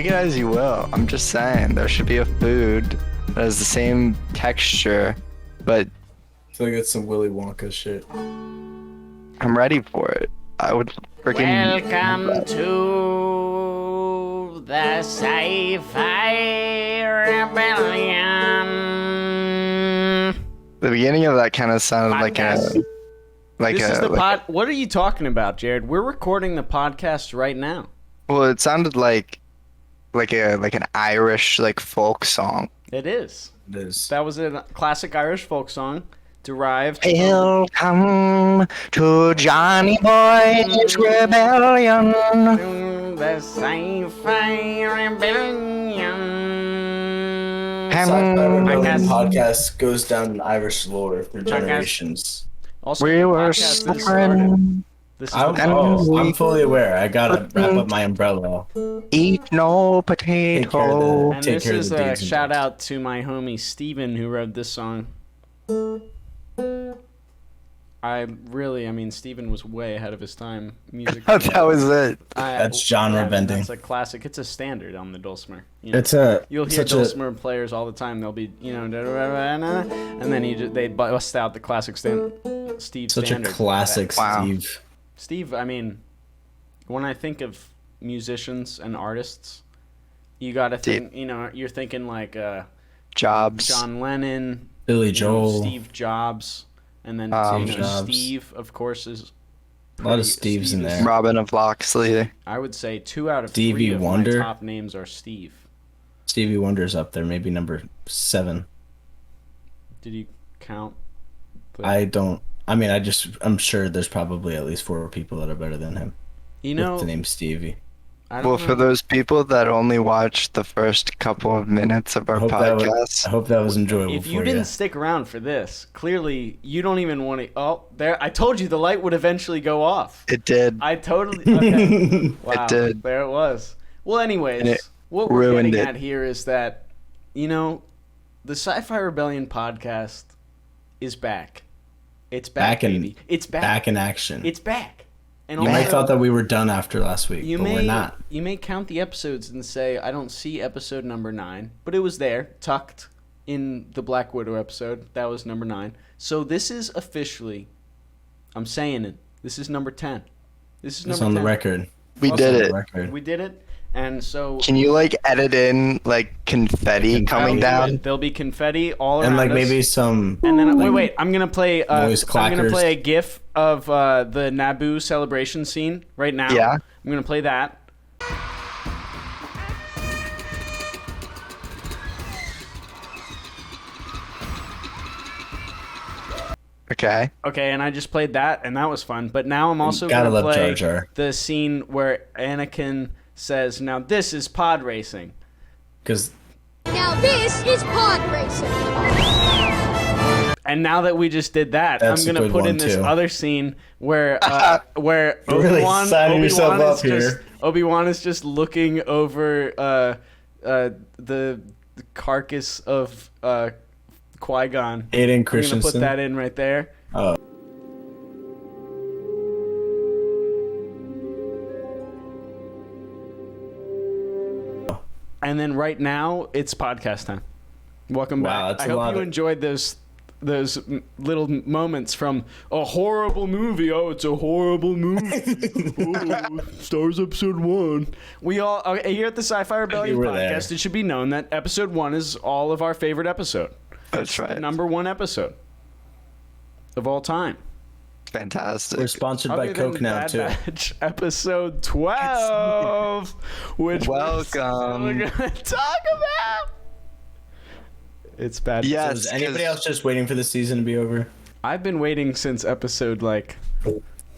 Take it as you will. I'm just saying, there should be a food that has the same texture, but I feel like that's some Willy Wonka shit. I'm ready for it. I would freaking... Welcome to the SciFiRebellion. The beginning of that kind of sounded Podcast. like What are you talking about, Jared? We're recording the podcast right now. Well, it sounded like an Irish folk song. It is. It is. That was a classic Irish folk song derived Welcome to Johnny Boy's Rebellion. from the SciFiRebellion. SciFiRebellion Podcast goes down in Irish lore for generations. Also, We the were podcast is started. suffering. This is I'm fully aware. I gotta wrap up my umbrella. Eat no potato. And Take this care of is the a dudes and shout dudes. out to my homie Steven who wrote this song. Steven was way ahead of his time musically. That was it. That's genre bending. That's a classic. It's a standard on the dulcimer. You It's a You'll hear dulcimer players all the time. They'll be, and then they bust out the classic Steve such standard. a classic Wow. Steve. Steve, when I think of musicians and artists, you gotta think, you're thinking like Jobs. John Lennon, Billy Joel. Steve Jobs, and then Jobs. Steve, of course, is A lot of Steves in there. Robin of Locksley. I would say 2 out of Stevie 3 of Wonder. my top names are Steve. Stevie Wonder's up there, maybe number 7. Did you count? I'm sure there's probably at least 4 people that are better than him. You know, With the name Stevie. I Well, don't for know. those people that only watched the first couple of minutes of our I podcast, hope that was enjoyable If for you didn't stick around for this, clearly you don't even want to. Oh, there! I told you the light would eventually go off. it did. I totally. Okay. Wow, It did. There it was. Well, anyways, And it what we're ruined getting it. at here is that, the SciFiRebellion podcast is back. It's back, baby. It's back. Back in action. It's back. And You might also, thought that we were done after last week, you but may we're not. you may count the episodes and say I don't see episode number 9, but it was there, tucked in the Black Widow episode. That was number 9. So this is officially, I'm saying it. This is number 10. This is It's number on 10. the record. We Also did on it. the record. We did it, and so Can you edit in confetti coming down? There'll be confetti all around And us. maybe some. And then wait, I'm gonna play. noise I'm gonna clackers. play a GIF of the Naboo celebration scene right now. Yeah. I'm gonna play that. Okay. Okay, and I just played that, and that was fun. But now I'm also Gotta gonna love play Jar Jar. the scene where Anakin says, "Now this is pod racing." Because Now this is pod racing. And now that we just did that, That's I'm a gonna good put in one, this too. other scene where You're really signing yourself up here. Obi-Wan is just looking over the carcass of Qui-Gon. Aiden I'm gonna Christensen. put that in right there. Oh. And then right now it's podcast time. Welcome Wow, back. that's I a lot hope you of- enjoyed those little moments from a horrible movie. Oh, it's a horrible movie. Oh, Stars episode 1. We all here at the SciFiRebellion You were podcast. there. It should be known that episode 1 is all of our favorite episode. That's right. Number 1 episode of all time. Fantastic. We're sponsored Other by than Coke now, Bad too. Batch episode 12, which Welcome. we're gonna talk about. It's bad. Yes. Is anybody else just waiting for the season to be over? I've been waiting since episode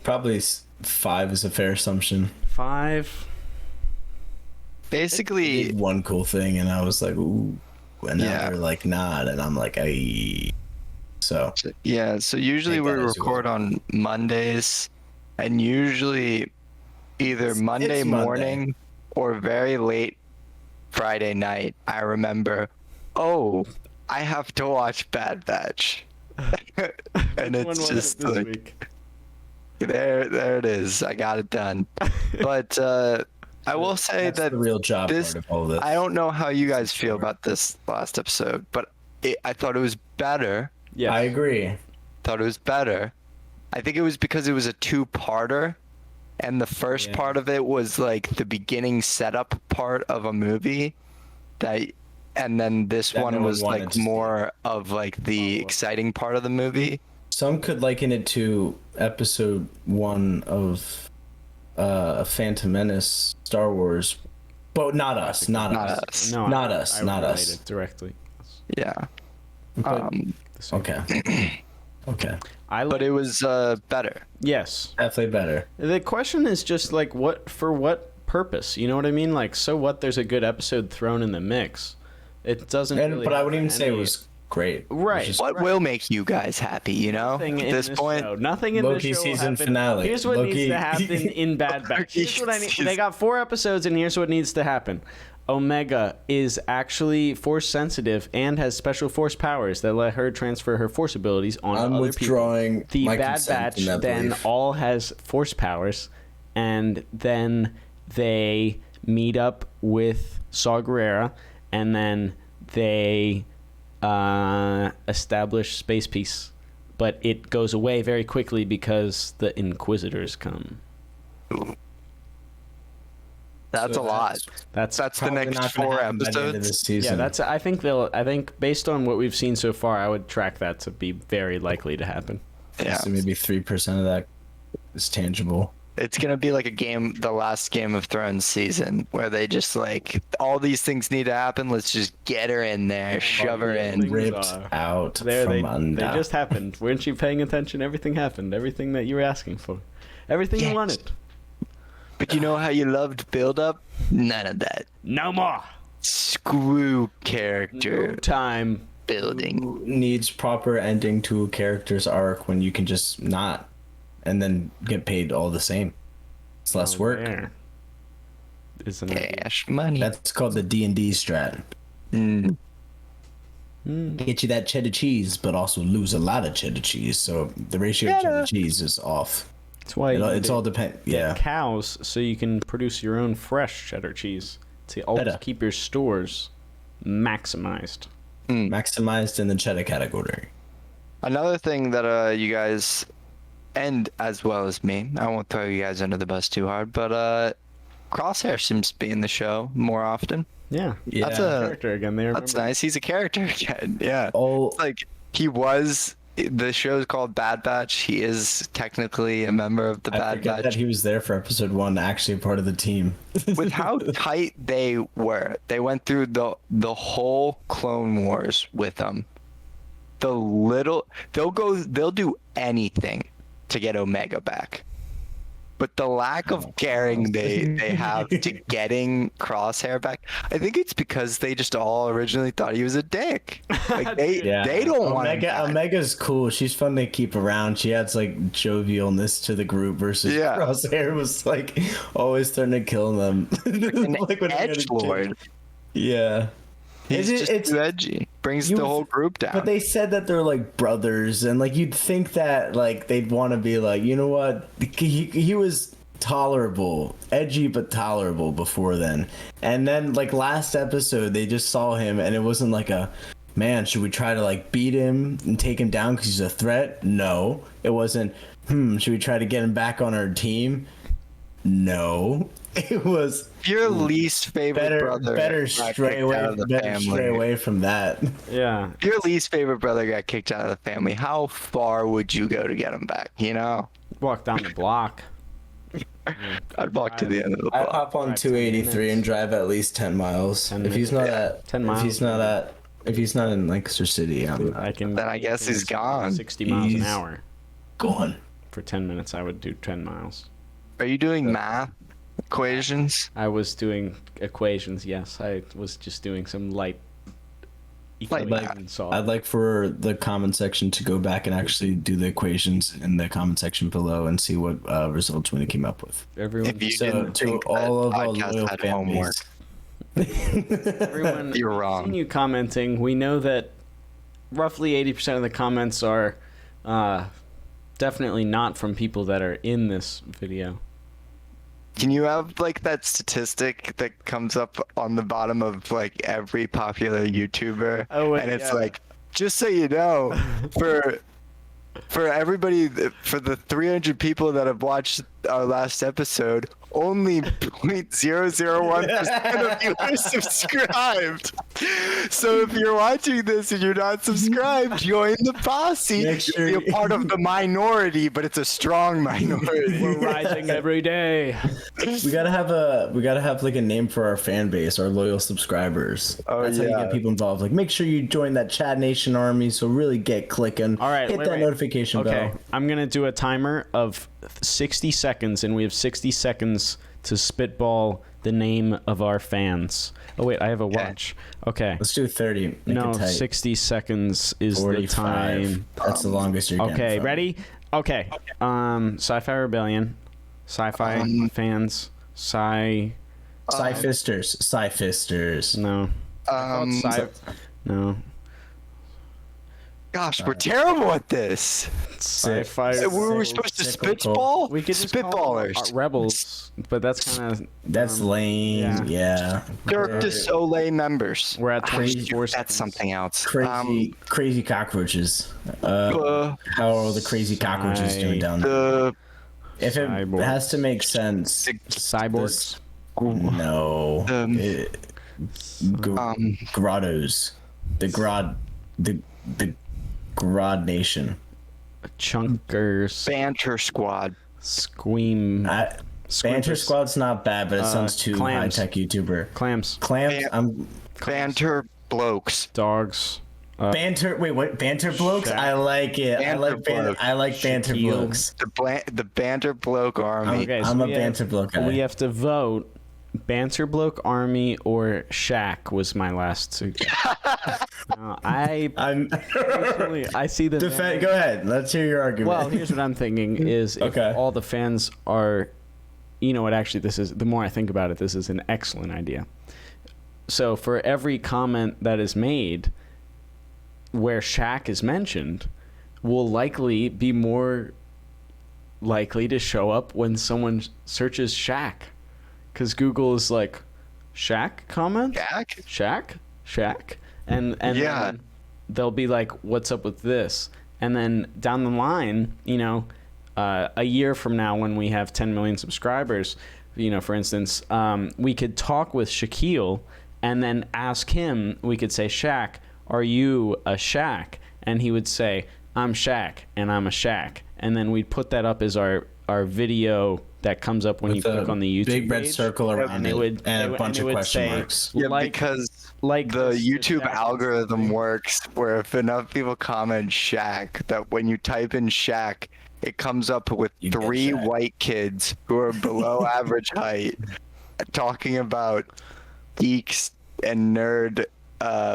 Probably 5 is a fair assumption. 5. Basically, One cool thing, and I was like, ooh. And now Yeah. they're not, and I'm like, ay. So, yeah, so usually Take we that as you record on Mondays, and usually either Monday it's Monday. morning or very late Friday night, I remember, oh, I have to watch Bad Batch. And When it's was just it this like, week? there it is. I got it done. But I will say That's that the real job this, part of all this. I don't know how you guys feel about this last episode, but I thought it was better. Yes. I agree. Thought it was better. I think it was because it was a two-parter, and the first part of it was like the beginning setup part of a movie, and then this That one no one was wanted like to see. more of like the exciting part of the movie. Some could liken it to episode 1 of Phantom Menace, Star Wars, but not us. Not us. No, Not I us. would Not relate us. it directly. Yeah. But- The same. Okay. Okay. But But it was better. yes. Definitely better. The question is just like what purpose? You know what I mean? Like, so what? There's a good episode thrown in the mix. It doesn't. Really But I have wouldn't even say it any- was great. Right. It's just- What will make you guys happy, you know? Nothing At in this point, show. Nothing in Loki this show will season happen. finale. Here's what Loki- needs to happen in Bad Batch. Here's what I need. season- They got 4 episodes, and here's what needs to happen. Omega is actually force sensitive and has special force powers that let her transfer her force abilities on I'm other withdrawing people. The my Bad consent Batch in that then belief. all has force powers, and then they meet up with Saw Gerrera, and then they establish space peace. But it goes away very quickly because the Inquisitors come. that's So a lot. That's That's the Probably next not gonna 4 happen by the end of episodes. this season. yeah. That's. I think based on what we've seen so far, I would track that to be very likely to happen. Yeah. So maybe 3% of that is tangible. It's gonna be like the last Game of Thrones season, where they just like all these things need to happen. Let's just get her in there, shove her in. Things Ripped are- out There, from they under. just happened. Weren't you paying attention? Everything happened. Everything that you were asking for. Everything you Yes. wanted. But you know how you loved build up? None of that. No more. Screw No character time. building. Needs proper ending to a character's arc when you can just not and then get paid all the same. It's less work. There. Isn't it? Cash money. That's called the D&D strat. Mm. Get you that cheddar cheese, but also lose a lot of cheddar cheese. So the ratio of cheddar cheese is off. That's why It's all depend. Yeah. cows so you can produce your own fresh cheddar cheese to always Better. keep your stores maximized. Maximized in the cheddar category. Another thing that you guys, and as well as me, I won't throw you guys under the bus too hard, but Crosshair seems to be in the show more often. Yeah. Yeah. That's a Character again there. that's nice. He's a character again. Yeah. Oh, Like he was. The show's called Bad Batch. He is technically a member of the I Bad forget that Batch. he was there for episode 1, actually part of the team. With how tight they were, they went through the whole Clone Wars with them. They'll do anything to get Omega back. But the lack of caring they have to getting Crosshair back, I think it's because they just all originally thought he was a dick. Like they don't want him Omega. back. Omega's cool. She's fun to keep around. She adds like jovialness to the group versus Yeah. Crosshair was like always trying to kill them. An Like, when they got a edgelord. kid. Yeah. He's It's- just too edgy. Brings You- the whole group down. But they said that they're like brothers, and like you'd think that like they'd want to be like, you know what? He was tolerable, edgy but tolerable before then, and then like last episode they just saw him, and it wasn't like a man. Should we try to like beat him and take him down because he's a threat? No, it wasn't. Should we try to get him back on our team? No, it was Your least favorite brother better got stray kicked away. out of the Better family. stray away from that. Yeah. If your least favorite brother got kicked out of the family, how far would you go to get him back? You know, Walk down the block. I'd walk to the end of the I block. hop on 283 and drive at least 10 miles. 10 if he's not at 10 if miles. he's not in Lancaster City, I'm I can. Then I guess he's gone. 60 miles an He's- hour. going. For 10 minutes, I would do 10 miles. Are you doing math equations? I was doing equations, yes. I was just doing some light equations. I'd like for the comment section to go back and actually do the equations in the comment section below and see what results Winne came up with. Everyone, If you So didn't to think all of that our podcast loyal had families, everyone, You're wrong. Seeing you commenting, we know that roughly 80% of the comments are definitely not from people that are in this video. Can you have like that statistic that comes up on the bottom of like every popular YouTuber? Oh, wait, and it's yeah. like, just so you know, for everybody, for the 300 people that have watched our last episode, only 0.001% of you are subscribed. So if you're watching this and you're not subscribed, join the posse. Make sure You'll be a part of the minority, but it's a strong minority. We're rising every day. We gotta have like a name for our fan base, our loyal subscribers. Oh, That's how you yeah. get people involved. Like, make sure you join that Chat Nation army. So really get clicking. All right, hit wait, that wait. notification Okay, bell. I'm gonna do a timer of 60 seconds, and we have 60 seconds to spitball the name of our fans. Oh wait, I have a watch. Okay. Let's do 30. Make No, it tight. 60 seconds is 45. the time. That's the longest you're getting. Okay, from. ready? Okay. Sci-Fi Rebellion, Sci-Fi fans, Sci-Fisters. No. No. Gosh, we're terrible at this. Sci-Fi. We were supposed to cyclical. spitball? We could just call them, Spitballers. rebels, but that's kind of. That's lame. Yeah. Cirque du Soleil members. We're at Crazy. 24 That's seconds. something else. Crazy cockroaches. Uh, How are the crazy cockroaches doing down there? the If it Cyborgs. has to make sense, Cyborgs. no. Grottos. The Grod Nation. Chunkers. Banter Squad. Squeam. Banter Squinters. Squad's not bad, but it sounds too clams. high-tech YouTuber. Clams. Clams? Banter Blokes. Dogs. Banter. Wait, what? Banter blokes? Shaq. I like it. I like banter. I like banter Shaquille. blokes. The Banter Bloke Army. Okay, I'm a we banter bloke guy. We have to vote. Banter Bloke Army or Shaq was my last suggestion. I'm. I see the. Go ahead. Let's hear your argument. Well, here's what I'm thinking: is if Okay. all the fans are, you know what? Actually, this is the more I think about it, this is an excellent idea. So for every comment that is made, where Shaq is mentioned, will likely be more likely to show up when someone searches Shaq, because Google is like, Shaq comment, Shaq, and Yeah. then they'll be like, what's up with this? And then down the line, a year from now when we have 10 million subscribers, for instance, we could talk with Shaquille and then ask him, we could say, Shaq, are you a Shaq? And he would say, I'm Shaq and I'm a Shaq. And then we'd put that up as our video that comes up when you click on the YouTube big red page. circle around it would, and a bunch of would question say, marks. Yeah, like, because like the this YouTube Shaq. algorithm works where if enough people comment Shaq, that when you type in Shaq, it comes up with You get 3 Shaq. white kids who are below average height talking about geeks and nerd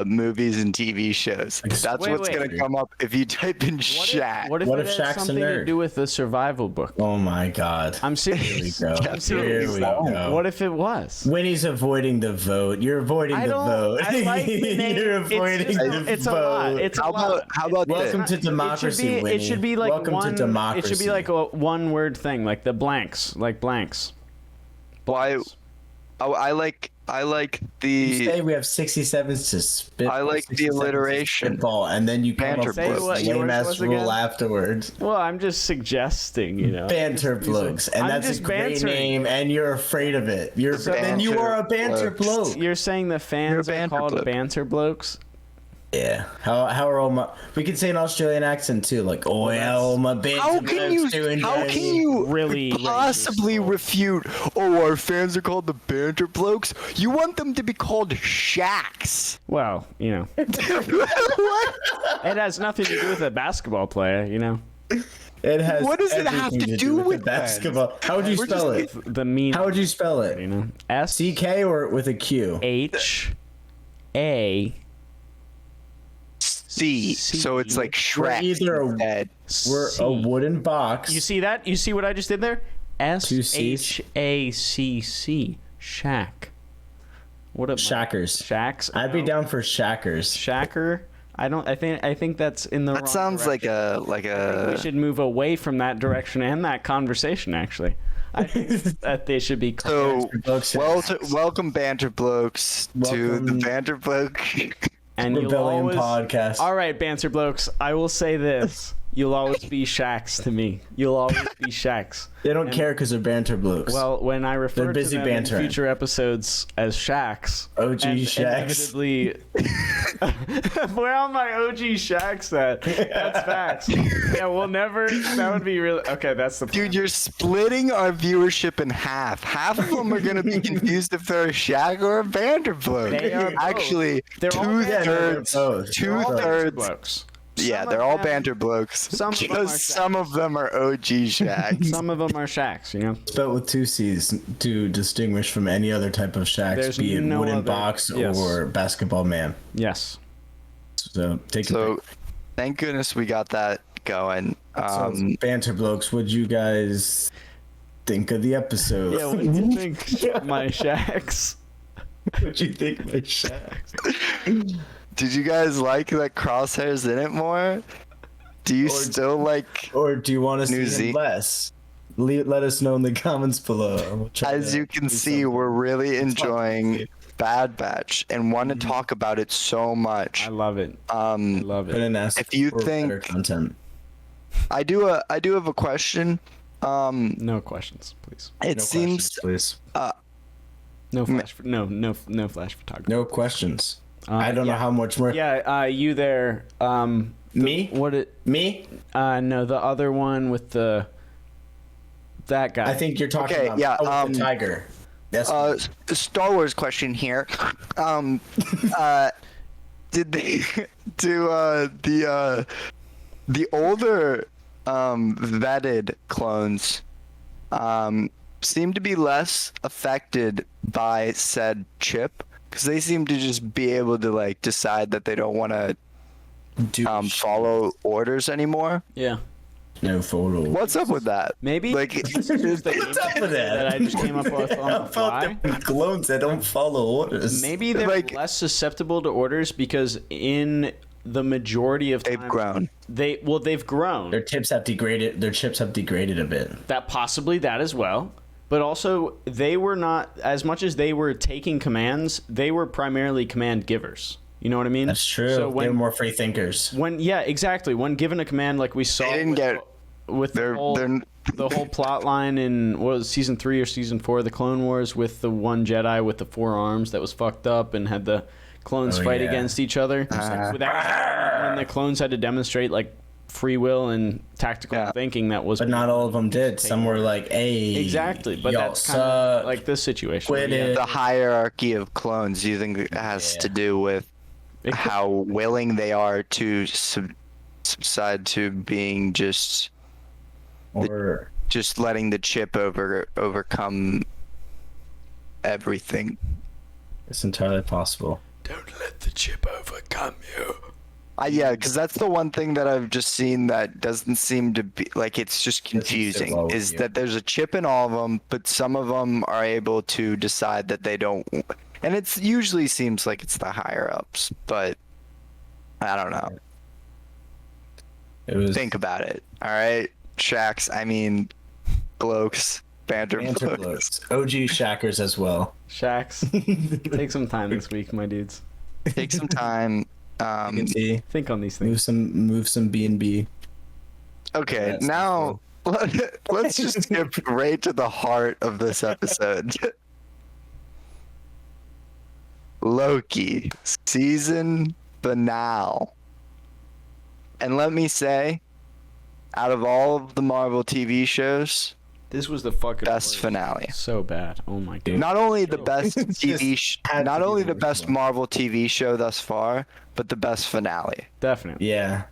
movies and TV shows. That's Wait, what's wait. going to come up if you type in Shaq. What if What it if has Shaq's a something to nerd? do with the survival book? Oh my god. I'm Here we serious. go. I'm serious. Here we go. What if it was? Winnie's avoiding the vote. You're avoiding I the don't. vote. I like the name. You're avoiding the It's a vote. lot. It's a lot. How about Welcome this? to democracy, It Winnie. should be like Welcome one. to democracy. It should be like a one-word thing, like the blanks, like blanks. Why? I like You say the we have 67 to spit. I like the 67 to alliteration. spitball, and then you come Banter up Say with what a yours lame ass was rule again? afterwards. Well, I'm just suggesting, Banter blokes, and I'm that's a just great bantering. name, and you're afraid of it. Then you Banter are a banter blokes. bloke. You're saying the fans You're a are banter called bloke. banter blokes? Yeah. How are all my? We could say an Australian accent too, like oh yeah, all my banter How can blokes doing how dirty." can you Really possibly racist. refute? Oh, our fans are called the Banter Blokes. You want them to be called Shaqs? Well, What? it has nothing to do with a basketball player, It has. What does it have everything to do with with the that? basketball? How would you We're spell just- it? The mean. How would you spell it? S CK or with a Q? H A C. So it's like We're Shrek. either a- instead. We're C. a wooden box. You see that? You see what I just did there? Two Cs. SHACC. Shack. What up? Shackers. Shacks. I'd be down for shackers. Shacker. I think that's in the. That sounds like We a should move away from that direction and that conversation. Actually, I think that they should be So, Blokes. welcome Banter Blokes to the Welcome. Banter Bloke. and you'll Rebellion always Podcast. All right, Banter Blokes, I will say this. You'll always be Shax to me. You'll always be Shax. They don't care because they're banter blokes. Well, when I refer They're busy to them bantering. in future episodes as Shax, OG and Shax. inevitably, where are my OG Shax at? That's facts. Yeah, we'll never. That would be really okay. That's the plan. Dude, you're splitting our viewership in half. Half of them are gonna be confused if they're a Shag or a Banter Bloke. They are both. Actually, They're all two-thirds. both. They're all banter Two-thirds. blokes. Yeah, Some they're of all them- Banter Blokes. some of them are Just some of them are OG Shags. Some of them are Shax, you know. Spelled with 2 C's to distinguish from any other type of Shacks, There's be it no wooden other- box yes. or basketball man. Yes. So take a So, break. thank goodness we got that going. So, banter blokes, what'd you guys think of the episode? Yeah. What do you think, my Shax? What'd you think of my Shacks? Did you guys like that Crosshair's in it more? Do you still like? Or do you want to New see Z- him less? Let us know in the comments below. We'll try As to you can do see, something. we're really enjoying Bad Batch and want to talk about it so much. I love it. I love it. Couldn't ask if you for think- better content. I do have a question. No questions, please. It No seems questions, please. No flash. No flash photography. No questions. I don't know how much more. Yeah. You there? Me? What it? Me? No, the other one with that guy. I think you're talking Okay, about yeah, with the tiger. That's Star Wars question here. Did they do the older vetted clones seem to be less affected by said chip? Because they seem to just be able to like decide that they don't want to follow orders anymore. Yeah. no photo. What's up with that? Maybe. Like, This is the What's up with that that? I just came up with on the fly. Clones that don't follow orders. Maybe they're Like- less susceptible to orders because in the majority of they've times, grown. they've grown. Their chips have degraded. Their chips have degraded a bit. That possibly that as well. But also they were not as much as they were taking commands, they were primarily command givers. You know what I mean? That's true. So They're when more free thinkers. yeah, exactly. When given a command like we saw They didn't get. with They're the whole plot line in what was season 3 or season 4 of the Clone Wars with the one Jedi with the 4 arms that was fucked up and had the clones Oh, fight yeah. against each other. And the clones had to demonstrate like free will and tactical Yeah. thinking that was But not all of them did. Some were like, "Hey, exactly. But y'all that's kind suck. of like this situation. Quit Yeah. it." The hierarchy of clones. Do you think it has to do with It could- how willing they are to subside to being just Or letting the chip overcome everything? it's entirely possible. Don't let the chip overcome you. Yeah, because that's the one thing that I've just seen that doesn't seem to be like it's just Doesn't sit confusing. well with Is you. that there's a chip in all of them, but some of them are able to decide that they don't, and it's usually seems like it's the higher ups, but I don't know. It was Think about it. All right, Shacks. I mean, blokes, banter banter blokes. blokes. OG Shackers as well. Shax, take some time this week, my dudes. Take some time. You can see. Think on these things. Move some B&B. Okay, That's now let's just skip right to the heart of this episode. Loki, season finale. And let me say, out of all of the Marvel TV shows, This was the fucking best worst. finale. So bad. Oh my god. Not only the best It's TV, just had not to be only the the worst best one. Marvel TV show thus far, but the best finale. Definitely. Yeah,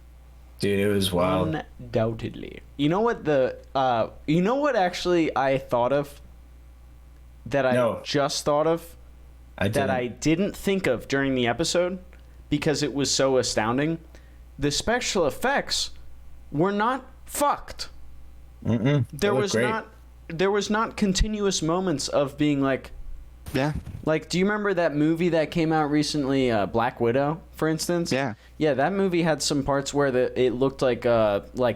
dude, it was wild. Undoubtedly. You know what you know what actually I thought of that I No. just thought of I that didn't. I didn't think of during the episode because it was so astounding. The special effects were not fucked. Mm-mm. They look great. There was not continuous moments of being like Yeah. do you remember that movie that came out recently, Black Widow, for instance? Yeah. Yeah, that movie had some parts where it looked like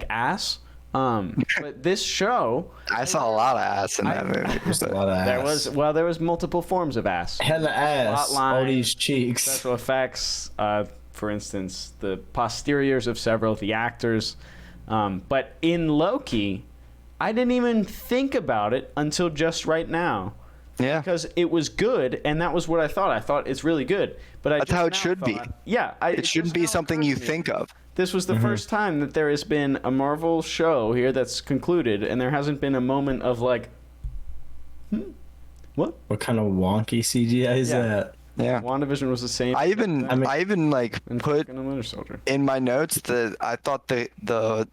ass, But this show, I saw a lot of ass in that movie. Just a lot of ass. there was multiple forms of ass. Hella ass. Plotline, All these cheeks. Special effects, for instance, the posteriors of several of the actors. But in Loki, I didn't even think about it until just right now. Yeah. Because it was good, and that was what I thought. I thought it's really good. But That's how it should be. Yeah. It shouldn't be something you think of. This was the first time that there has been a Marvel show here that's concluded, and there hasn't been a moment of like, what? What kind of wonky CGI is Yeah. that? Yeah. WandaVision was the same. I even like and put fucking Winter Soldier. in my notes that I thought the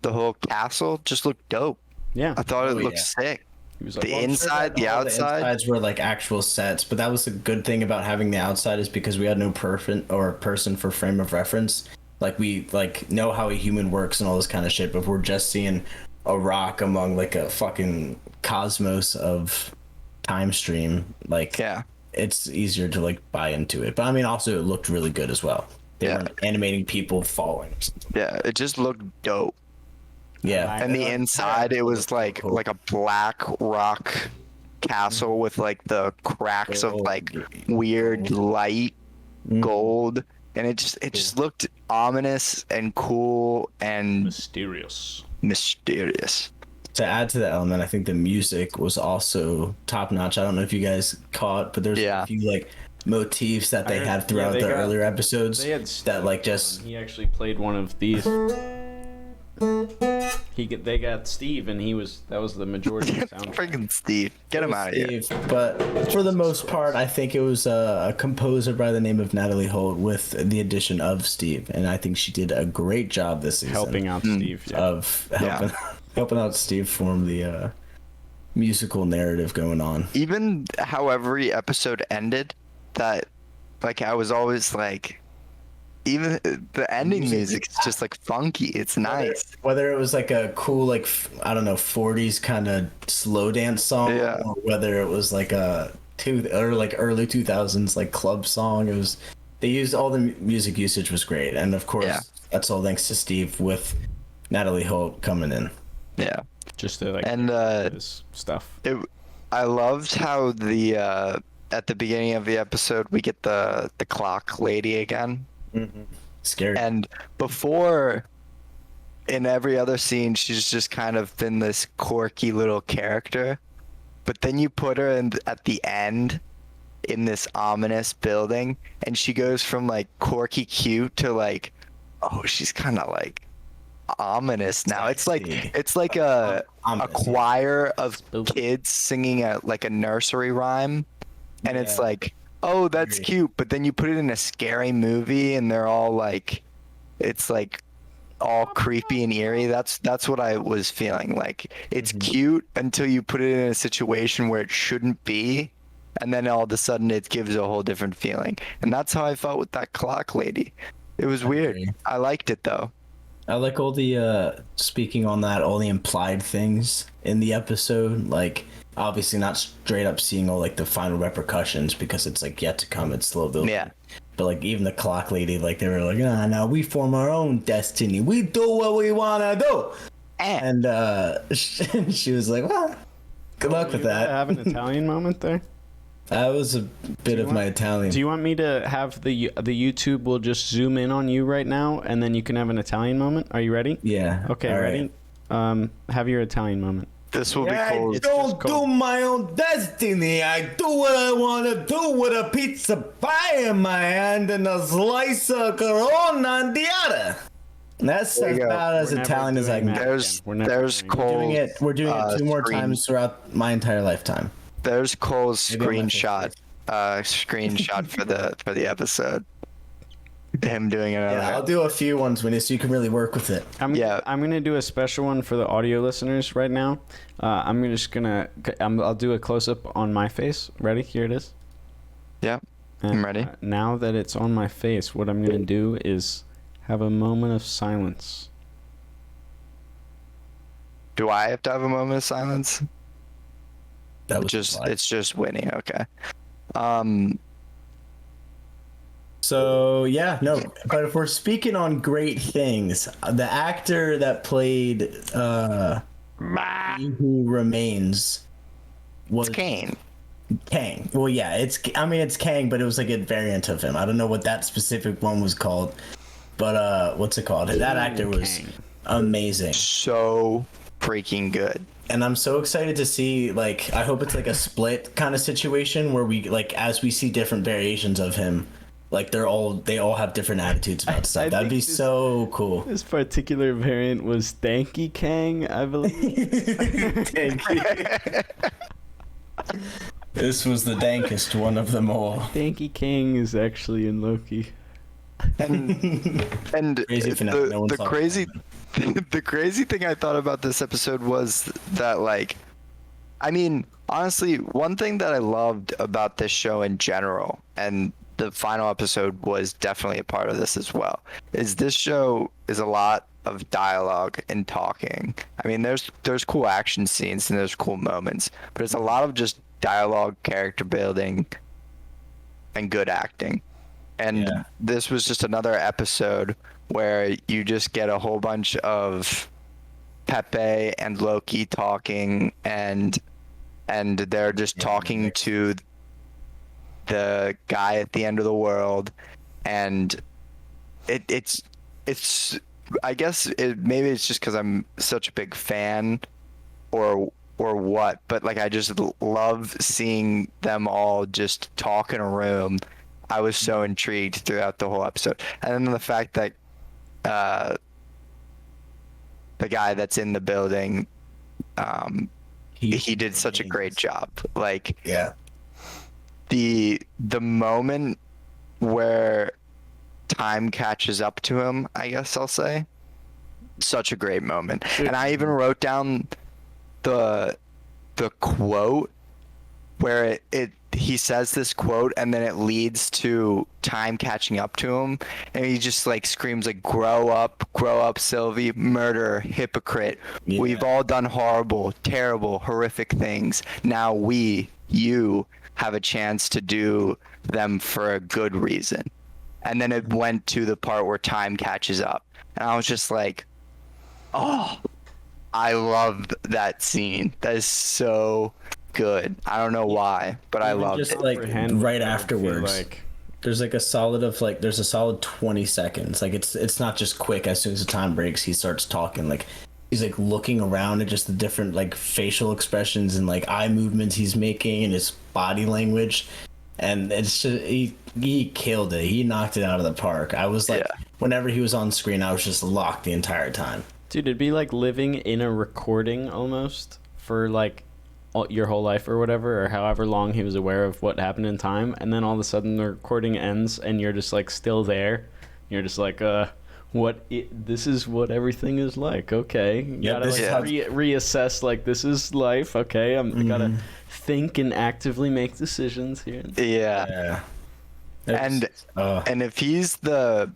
whole castle just looked dope. Yeah. I thought it Oh, looked yeah. sick. He was like, The well, inside, the All outside. The insides were like actual sets, but that was a good thing about having the outside is because we had no person for frame of reference. Like we like know how a human works and all this kind of shit, but we're just seeing a rock among like a fucking cosmos of time stream. Like Yeah. it's easier to like buy into it. But I mean, also it looked really good as well. They Yeah. were animating people falling. Yeah, it just looked dope. Yeah, And the inside, it was like a black rock castle with like the cracks of like weird light gold, and it just looked ominous and cool and mysterious. mysterious. To add to that element, I think the music was also top notch. I don't know if you guys caught, but there's Yeah. a few like motifs that they heard- had throughout yeah, the they got- earlier episodes They had that like just He actually played one of these. They got Steve, and that was the majority of the soundtrack. Freaking Steve, get him out of here. Steve, but for the most part, I think it was a composer by the name of Natalie Holt with the addition of Steve, and I think she did a great job this season Helping out Steve. Yeah. of helping out Steve form the musical narrative going on. Even how every episode ended, that like I was always like, even the ending music is just like funky. It's nice. Whether it was like a cool like I don't know 40s kind of slow dance song, Yeah. or whether it was like a early 2000s like club song, it was they used all the music usage was great, and of course Yeah. that's all thanks to Steve with Natalie Holt coming in. Yeah. Just to like And this stuff. I loved how the at the beginning of the episode we get the clock lady again. Scary. And before, in every other scene, she's just kind of been this quirky little character. But then you put her at the end in this ominous building, and she goes from like quirky cute to like, oh, she's kind of like ominous now. It's like a Ominous, yeah. choir of Spooky. kids singing like a nursery rhyme, and it's Yeah. like, oh, that's Very. cute. But then you put it in a scary movie, and they're all like, it's like all creepy and eerie. That's what I was feeling. Like it's cute until you put it in a situation where it shouldn't be, and then all of a sudden it gives a whole different feeling. And that's how I felt with that clock lady. It was weird. agree. I liked it though. I like all the speaking on that, all the implied things in the episode, like obviously not straight up seeing all like the final repercussions because it's like yet to come, it's slow building. Yeah. But like even the clock lady, like they were like, no, we form our own destiny. We do what we wanna do. And she was like, well, good luck with that. Have an Italian moment there. That was a bit of my Italian. Do you want me to have the YouTube will just zoom in on you right now, and then you can have an Italian moment? Are you ready? Yeah. Okay, all ready? right. Have your Italian moment. This will be I cool. just don't do cold. my own destiny. I do what I want to do with a pizza pie in my hand and a slice of Corona in the other. That's There you go. about as We're never Italian as I doing can that. get. There's We're never there's doing it. Cole. We're doing it two more screen- times throughout my entire lifetime. There's Cole's Maybe on my screenshot. Screenshot for the episode. Him doing another. Yeah, I'll do a few ones, Winnie, so you can really work with it. Yeah. I'm gonna do a special one for the audio listeners right now. I'll do a close up on my face. Ready? Here it is. Yeah. And, I'm ready. Now that it's on my face, what I'm gonna do is have a moment of silence. Do I have to have a moment of silence? That was Just fine. it's just Winnie. Okay. So yeah, no. But if we're speaking on great things, the actor that played He Who Remains was Kane. Kang. Well, yeah, it's Kang, but it was like a variant of him. I don't know what that specific one was called, but what's it called? That actor was amazing. So freaking good. And I'm so excited to see, like, I hope it's like a split kind of situation where we, like, as we see different variations of him, like they all have different attitudes about stuff. That'd be so cool. This particular variant was Stanky Kang, I believe. This was the dankest one of them all. Stanky Kang is actually in Loki. And Crazy finale. No one the saw it crazy coming. the crazy thing I thought about this episode was that, like, I mean, honestly, one thing that I loved about this show in general, and the final episode was definitely a part of this as well, is this show is a lot of dialogue and talking. I mean, there's cool action scenes and there's cool moments, but it's a lot of just dialogue, character building, and good acting. And this was just another episode where you just get a whole bunch of Pepe and Loki talking, and they're just talking to the guy at the end of the world, and it's I guess maybe it's just because I'm such a big fan or what, but like I just love seeing them all just talk in a room. I was so intrigued throughout the whole episode, and then the fact that the guy that's in the building, he did such a great job. Like, Yeah. the moment where time catches up to him, I guess I'll say, such a great moment. And I even wrote down the quote where he says this quote and then it leads to time catching up to him, and he just like screams like, grow up Sylvie, murderer, hypocrite. Yeah. We've all done horrible, terrible, horrific things. Now you have a chance to do them for a good reason. And then it went to the part where time catches up, and I was just like, oh, I love that scene. That is so good. I don't know why, but I loved Just it. like right afterwards, Like, there's like a solid 20 seconds. Like it's not just quick. As soon as the time breaks, he starts talking. Like he's like looking around at just the different like facial expressions and like eye movements he's making and his body language, and it's just he killed it. He knocked it out of the park. I was like, whenever he was on screen, I was just locked the entire time. dude, it'd be like living in a recording almost for like your whole life or whatever, or however long he was aware of what happened in time, and then all of a sudden the recording ends and you're just like still there. You're just like, this is what everything is like. Okay, you gotta this like, is reassess. Like, this is life. Okay, I gotta think and actively make decisions here. Yeah. And if he's the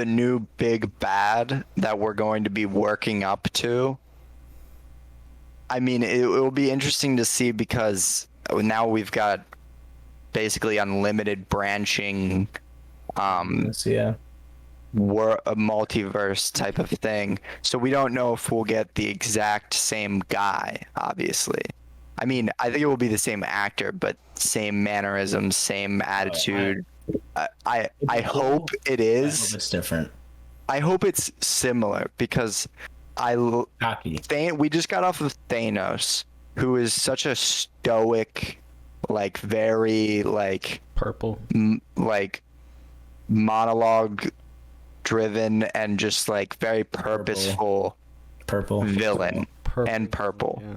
new big bad that we're going to be working up to, I mean, it will be interesting to see, because now we've got basically unlimited branching, a multiverse type of thing. So we don't know if we'll get the exact same guy, obviously. I mean, I think it will be the same actor, but same mannerisms, same attitude. I hope it is. I hope it's different. I hope it's similar, because we just got off of Thanos, who is such a stoic, like very like Purple. like monologue driven and just like very purposeful villain. And purple. Yeah.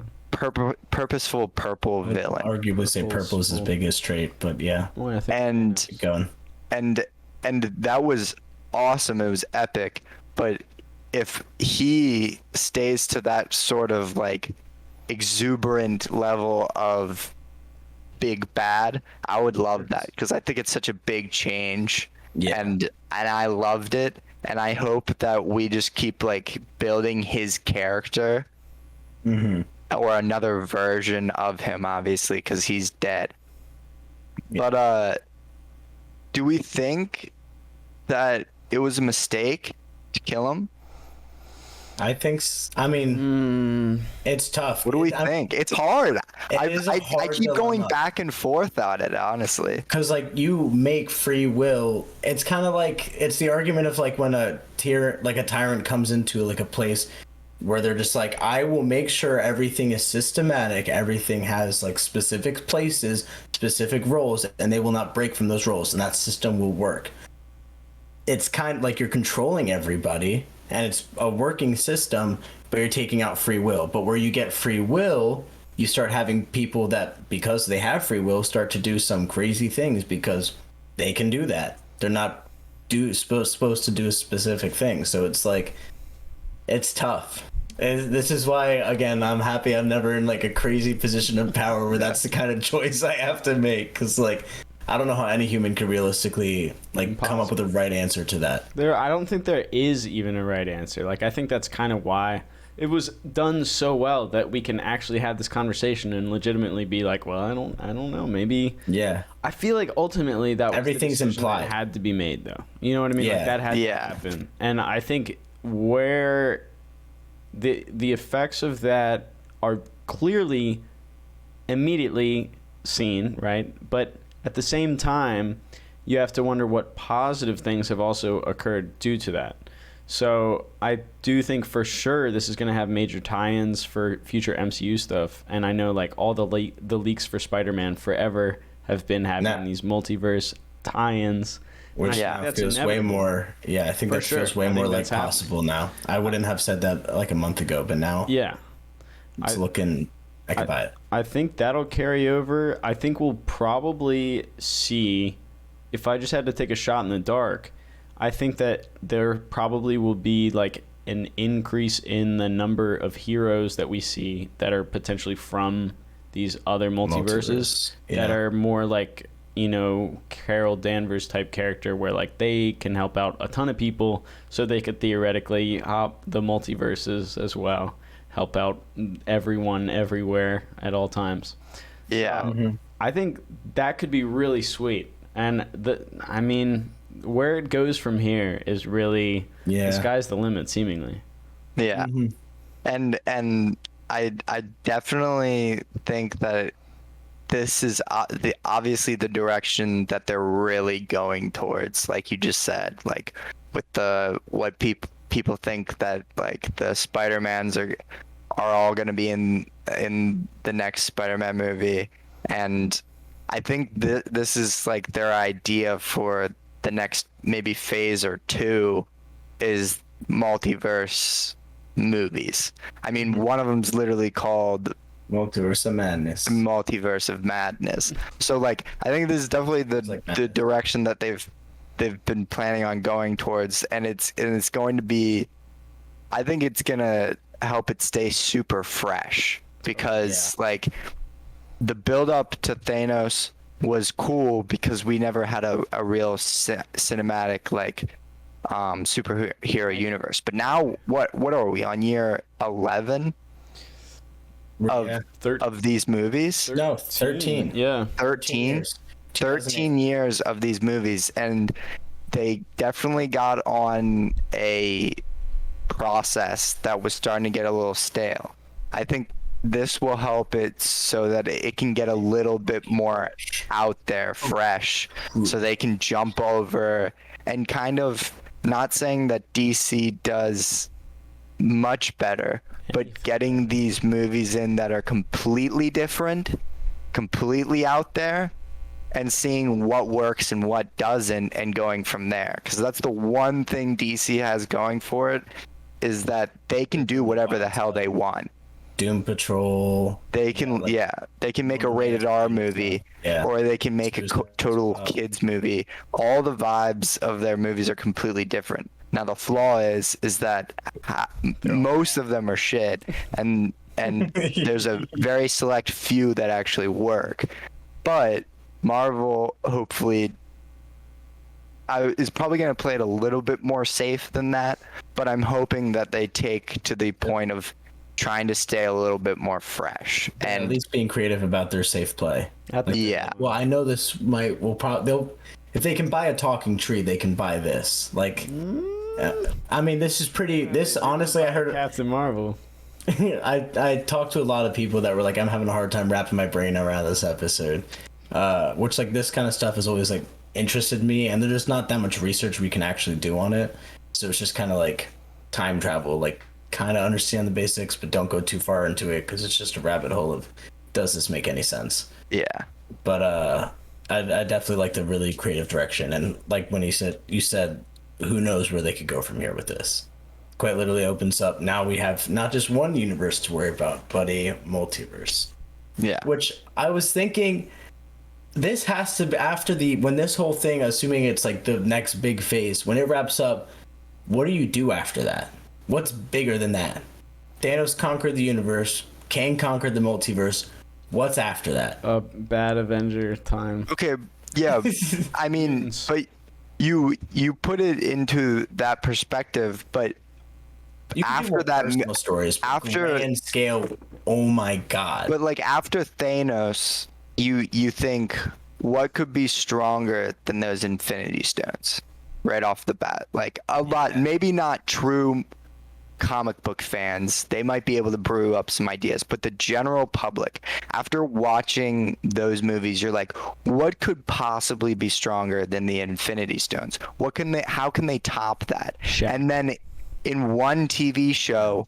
Purposeful purple villain. Arguably say purple is his biggest trait, but yeah. Well, I think And Keep going. and that was awesome. It was epic. But if he stays to that sort of like exuberant level of big bad, I would love that, because I think it's such a big change. Yeah. And I loved it, and I hope that we just keep like building his character, or another version of him, obviously, because he's dead. Yeah. But do we think that it was a mistake to kill him? I think. I mean, it's tough. What do we think? It's hard. I keep going dilemma. back and forth on it, honestly. Because like you make free will, it's kind of like it's the argument of like when a tyrant comes into like a place where they're just like, I will make sure everything is systematic, everything has like specific places, specific roles, and they will not break from those roles, and that system will work. It's kind of like you're controlling everybody, and it's a working system, but you're taking out free will. But where you get free will, you start having people that, because they have free will, start to do some crazy things because they can do that. They're not supposed to do a specific thing. So it's like, it's tough. And this is why, again, I'm happy I'm never in like a crazy position of power where that's the kind of choice I have to make. Because like, I don't know how any human could realistically like come up with a right answer to that. I don't think there is even a right answer. Like, I think that's kind of why it was done so well that we can actually have this conversation and legitimately be like, well, I don't know, maybe. Yeah. I feel like ultimately that was Everything's the decision implied. that had to be made, though. You know what I mean? Yeah. Like, that had to happen. And I think where the effects of that are clearly immediately seen, right? But at the same time, you have to wonder what positive things have also occurred due to that. So I do think for sure this is going to have major tie-ins for future MCU stuff. And I know like all the leaks for Spider-Man forever have been having these multiverse tie-ins. Which now feels way more. Yeah, I think that feels way more like possible now. I wouldn't have said that like a month ago, but now it's looking. I can buy it. I think that'll carry over. I think we'll probably see, if I just had to take a shot in the dark, I think that there probably will be like an increase in the number of heroes that we see that are potentially from these other multiverses that are more like, you know, Carol Danvers type character where like they can help out a ton of people, so they could theoretically hop the multiverses as well, help out everyone everywhere at all times. Yeah. I think that could be really sweet. And I mean, where it goes from here is really the sky's the limit, seemingly. Yeah. And I definitely think that this is obviously the direction that they're really going towards, like you just said, like with what people think that like the Spider-Mans are all going to be in the next Spider-Man movie. And I think this is like their idea for the next maybe phase or two is multiverse movies. I mean, one of them's literally called Multiverse of Madness. Multiverse of Madness. So like, I think this is definitely the direction that they've been planning on going towards, and it's going to be, I think it's gonna help it stay super fresh, because like the build up to Thanos was cool because we never had a real cinematic like superhero universe. But now what are we on year 11 of these movies? No, 13. Yeah. 13 years of these movies, and they definitely got on a process that was starting to get a little stale. I think this will help it so that it can get a little bit more out there, fresh, so they can jump over and kind of, not saying that DC does much better, but getting these movies in that are completely different, completely out there, and seeing what works and what doesn't, and going from there. Because that's the one thing DC has going for it, is that they can do whatever the hell they want. Doom Patrol. They can, they can make a rated R movie, or they can make a total kids movie. All the vibes of their movies are completely different. Now the flaw is that most of them are shit, and there's a very select few that actually work. But Marvel, hopefully, is probably going to play it a little bit more safe than that. But I'm hoping that they take to the point of trying to stay a little bit more fresh, and at least being creative about their safe play. Well, I know this will probably if they can buy a talking tree, they can buy this. Like, I mean, this is pretty. This honestly, I heard. Captain Marvel. I talked to a lot of people that were like, I'm having a hard time wrapping my brain around this episode. Which like this kind of stuff has always like interested me, and there's just not that much research we can actually do on it. So it's just kind of like time travel, like kind of understand the basics, but don't go too far into it because it's just a rabbit hole of does this make any sense? Yeah. But I definitely like the really creative direction, and like when you said who knows where they could go from here with this. Quite literally opens up. Now we have not just one universe to worry about, but a multiverse. Yeah. Which I was thinking, this has to be after when this whole thing, assuming it's like the next big phase, when it wraps up, what do you do after that? What's bigger than that? Thanos conquered the universe. Kang conquered the multiverse. What's after that? A bad Avenger time. Okay. Yeah. I mean, but you put it into that perspective, but You can do after more that, personal stories, but after grand scale, oh my god! but like after Thanos, you think what could be stronger than those Infinity Stones, right off the bat? Like a lot, maybe not true comic book fans, they might be able to brew up some ideas, but the general public, after watching those movies, you're like, what could possibly be stronger than the Infinity Stones? How can they top that? Shaq. And then in one TV show,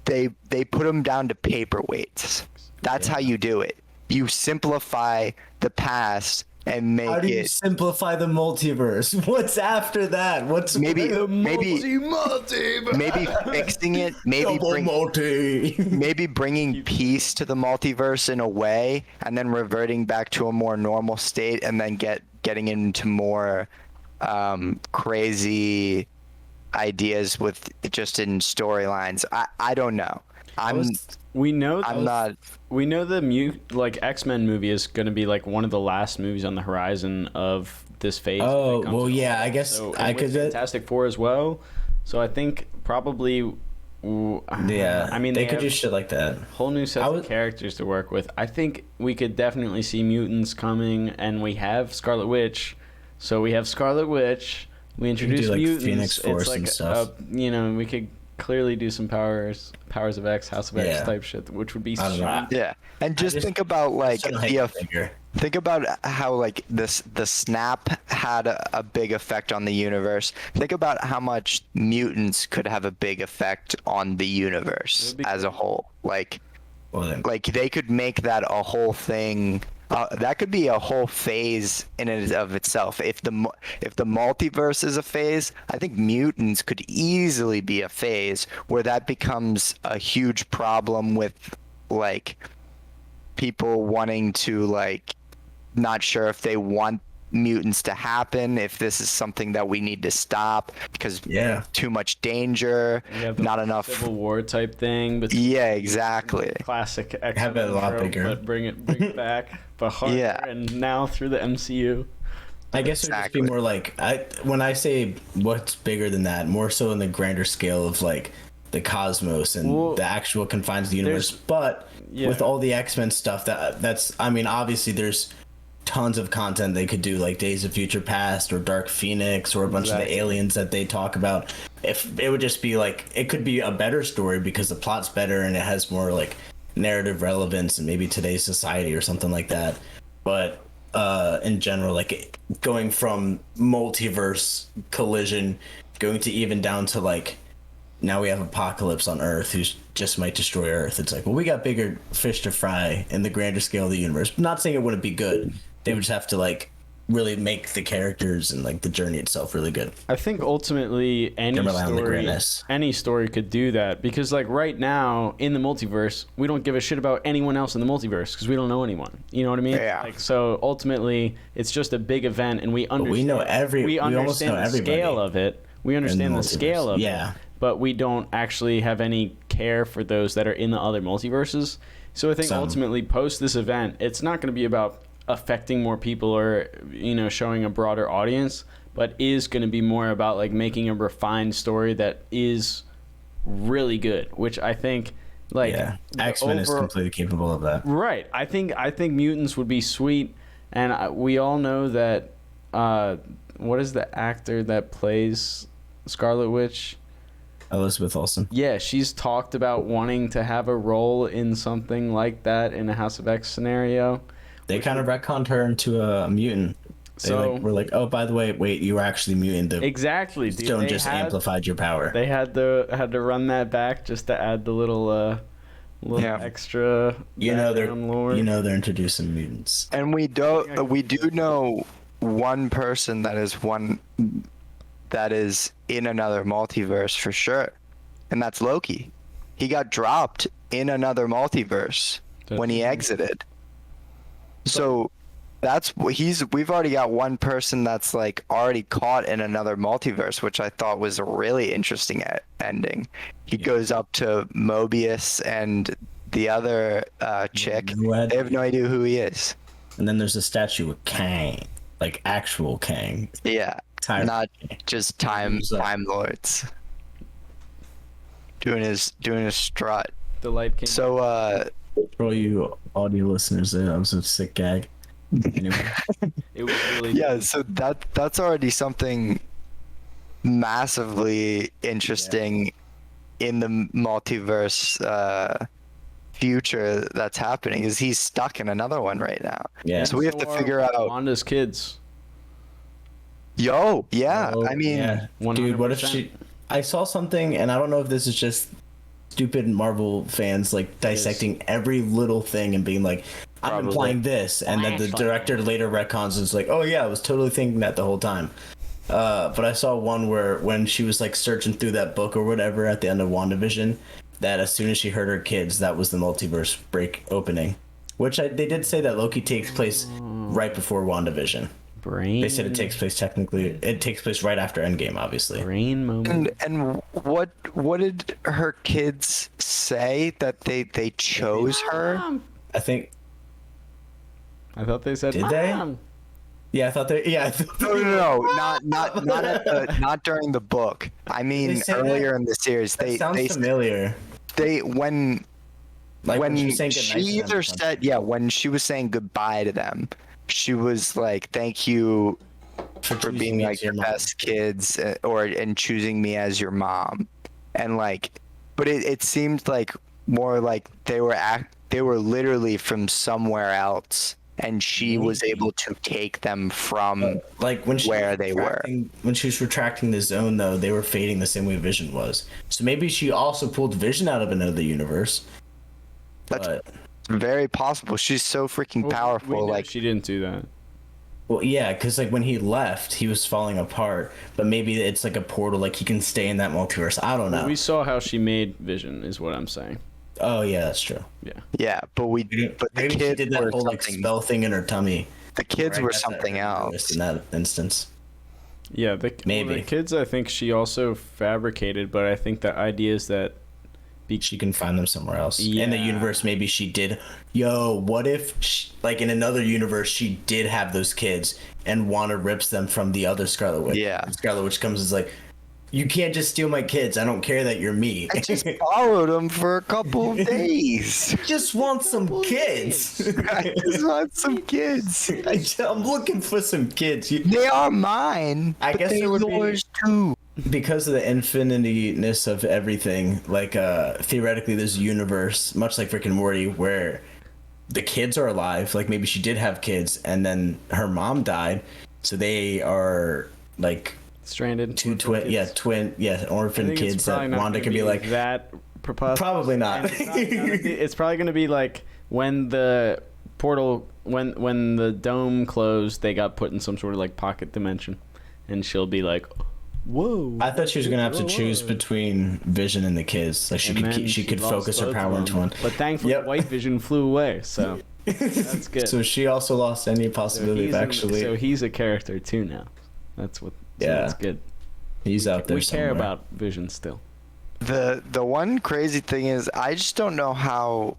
they put them down to paperweights. That's how you do it. You simplify the past and make How do you it simplify the multiverse? What's after that? What's maybe multiverse? maybe fixing it, maybe bringing peace to the multiverse in a way, and then reverting back to a more normal state, and then getting into more crazy ideas with just in storylines. I don't know. We know the X-Men movie is going to be like one of the last movies on the horizon of this phase. Oh, well, yeah, I guess I could. Fantastic Four as well. So I think probably. Yeah, I mean they could do shit like that. Whole new set of characters to work with. I think we could definitely see mutants coming, and we have Scarlet Witch. So we have Scarlet Witch. We introduce like mutants. Phoenix Force it's like and stuff. We could clearly do some powers of X, House of X type shit, which would be sweet. Yeah, and just think about like think about how like the snap had a big effect on the universe. Think about how much mutants could have a big effect on the universe as a whole. Like they could make that a whole thing. That could be a whole phase in and of itself. If the multiverse is a phase, I think mutants could easily be a phase where that becomes a huge problem with like people wanting to like not sure if they want mutants to happen, if this is something that we need to stop because too much danger, not enough Civil War type thing. But exactly. Classic X-Men have it a lot trope, bigger. But bring it back, but harder, and now through the MCU. I guess it would just be more like when I say what's bigger than that, more so in the grander scale of like the cosmos and the actual confines of the universe. But with all the X-Men stuff, that's I mean, obviously there's tons of content they could do, like Days of Future Past or Dark Phoenix or a bunch of the aliens that they talk about. If it would just be like, it could be a better story because the plot's better and it has more like narrative relevance and maybe today's society or something like that. But in general, like going from multiverse collision, going to even down to like, now we have Apocalypse on Earth who just might destroy Earth. It's like, well, we got bigger fish to fry in the grander scale of the universe. I'm not saying it wouldn't be good. They would just have to like really make the characters and like the journey itself really good. I think ultimately any story could do that because like right now in the multiverse, we don't give a shit about anyone else in the multiverse because we don't know anyone. You know what I mean? Yeah. Like, so ultimately, it's just a big event, and we understand. We understand the scale of it. We understand the scale of it. But we don't actually have any care for those that are in the other multiverses. So I think ultimately post this event, it's not going to be about affecting more people or, showing a broader audience, but is going to be more about like making a refined story that is really good, which I think like X-Men is completely capable of that. Right. I think mutants would be sweet, and we all know that what is the actor that plays Scarlet Witch? Elizabeth Olsen. Yeah, she's talked about wanting to have a role in something like that in a House of X scenario. They kind of retconned her into a mutant. We're like, oh, by the way, wait, you were actually mutant. Exactly. Dude, stone just amplified your power. They had to run that back just to add the little extra. Lore. They're introducing mutants. And we do know one person that is in another multiverse for sure, and that's Loki. He got dropped in another multiverse when he exited. So that's we've already got one person that's like already caught in another multiverse, which I thought was a really interesting ending. He goes up to Mobius and the other chick. They have no idea who he is. And then there's a statue of Kang, like actual Kang. Yeah, not just time lords doing his strut. The light came. So for all you audio listeners, that was a sick gag. Anyway. It was really so that's already something massively interesting in the multiverse future that's happening. Is he's stuck in another one right now? Yeah. So we have to figure out Wanda's kids. I mean, dude, what if I saw something, and I don't know if this is just stupid Marvel fans like dissecting every little thing and being like, I'm implying this, and then the director later retcons and is like, oh yeah, I was totally thinking that the whole time. But I saw one where when she was like searching through that book or whatever at the end of WandaVision, that as soon as she heard her kids, that was the multiverse break opening. Which they did say that Loki takes place right before WandaVision. They said it takes place right after Endgame, obviously. Brain moment. And what did her kids say that they chose her? I thought they said. Did they? Yeah, I thought they. Yeah. No, not during the book. I mean, earlier in the series, they familiar. When she was saying goodbye to them, she was like, "Thank you for being like your best kids, and choosing me as your mom," and like, but it seemed like more like they were literally from somewhere else, and she was able to take them from like where they were. When she was retracting the zone, though, they were fading the same way Vision was. So maybe she also pulled Vision out of another universe. That's very possible. She's so freaking powerful. Like she didn't do that. Well, yeah, because like when he left, he was falling apart. But maybe it's like a portal, like he can stay in that multiverse. I don't know. We saw how she made Vision, is what I'm saying. Oh yeah, that's true. Yeah, but the kids did that whole like spell thing in her tummy. The kids were something else in that instance. Yeah, maybe the kids. I think she also fabricated, but I think the idea is that she can find them somewhere else in the universe. Maybe she did. What if like in another universe she did have those kids and Wanda rips them from the other Scarlet Witch? Yeah, Scarlet Witch comes and is like, you can't just steal my kids. I don't care that you're me. I just followed them for a couple of days. Just want some kids. I just want some kids. I'm looking for some kids. They are mine. I guess they're yours too. Because of the infinity-ness of everything, like theoretically there's a universe, much like Rick and Morty, where the kids are alive. Like maybe she did have kids and then her mom died. So they are like stranded. Orphan kids that Wanda could be like that. Probably not. It's probably going to be like when the portal, when the dome closed, they got put in some sort of like pocket dimension, and she'll be like, "Whoa!" I thought she was gonna have to choose between Vision and the kids. Like she could focus her power into one. But thankfully, White Vision flew away, so that's good. So she also lost any possibility of actually. So he's a character too now. That's what. So that's good. He's out there. We somewhere. care about Vision still. The one crazy thing is, I just don't know how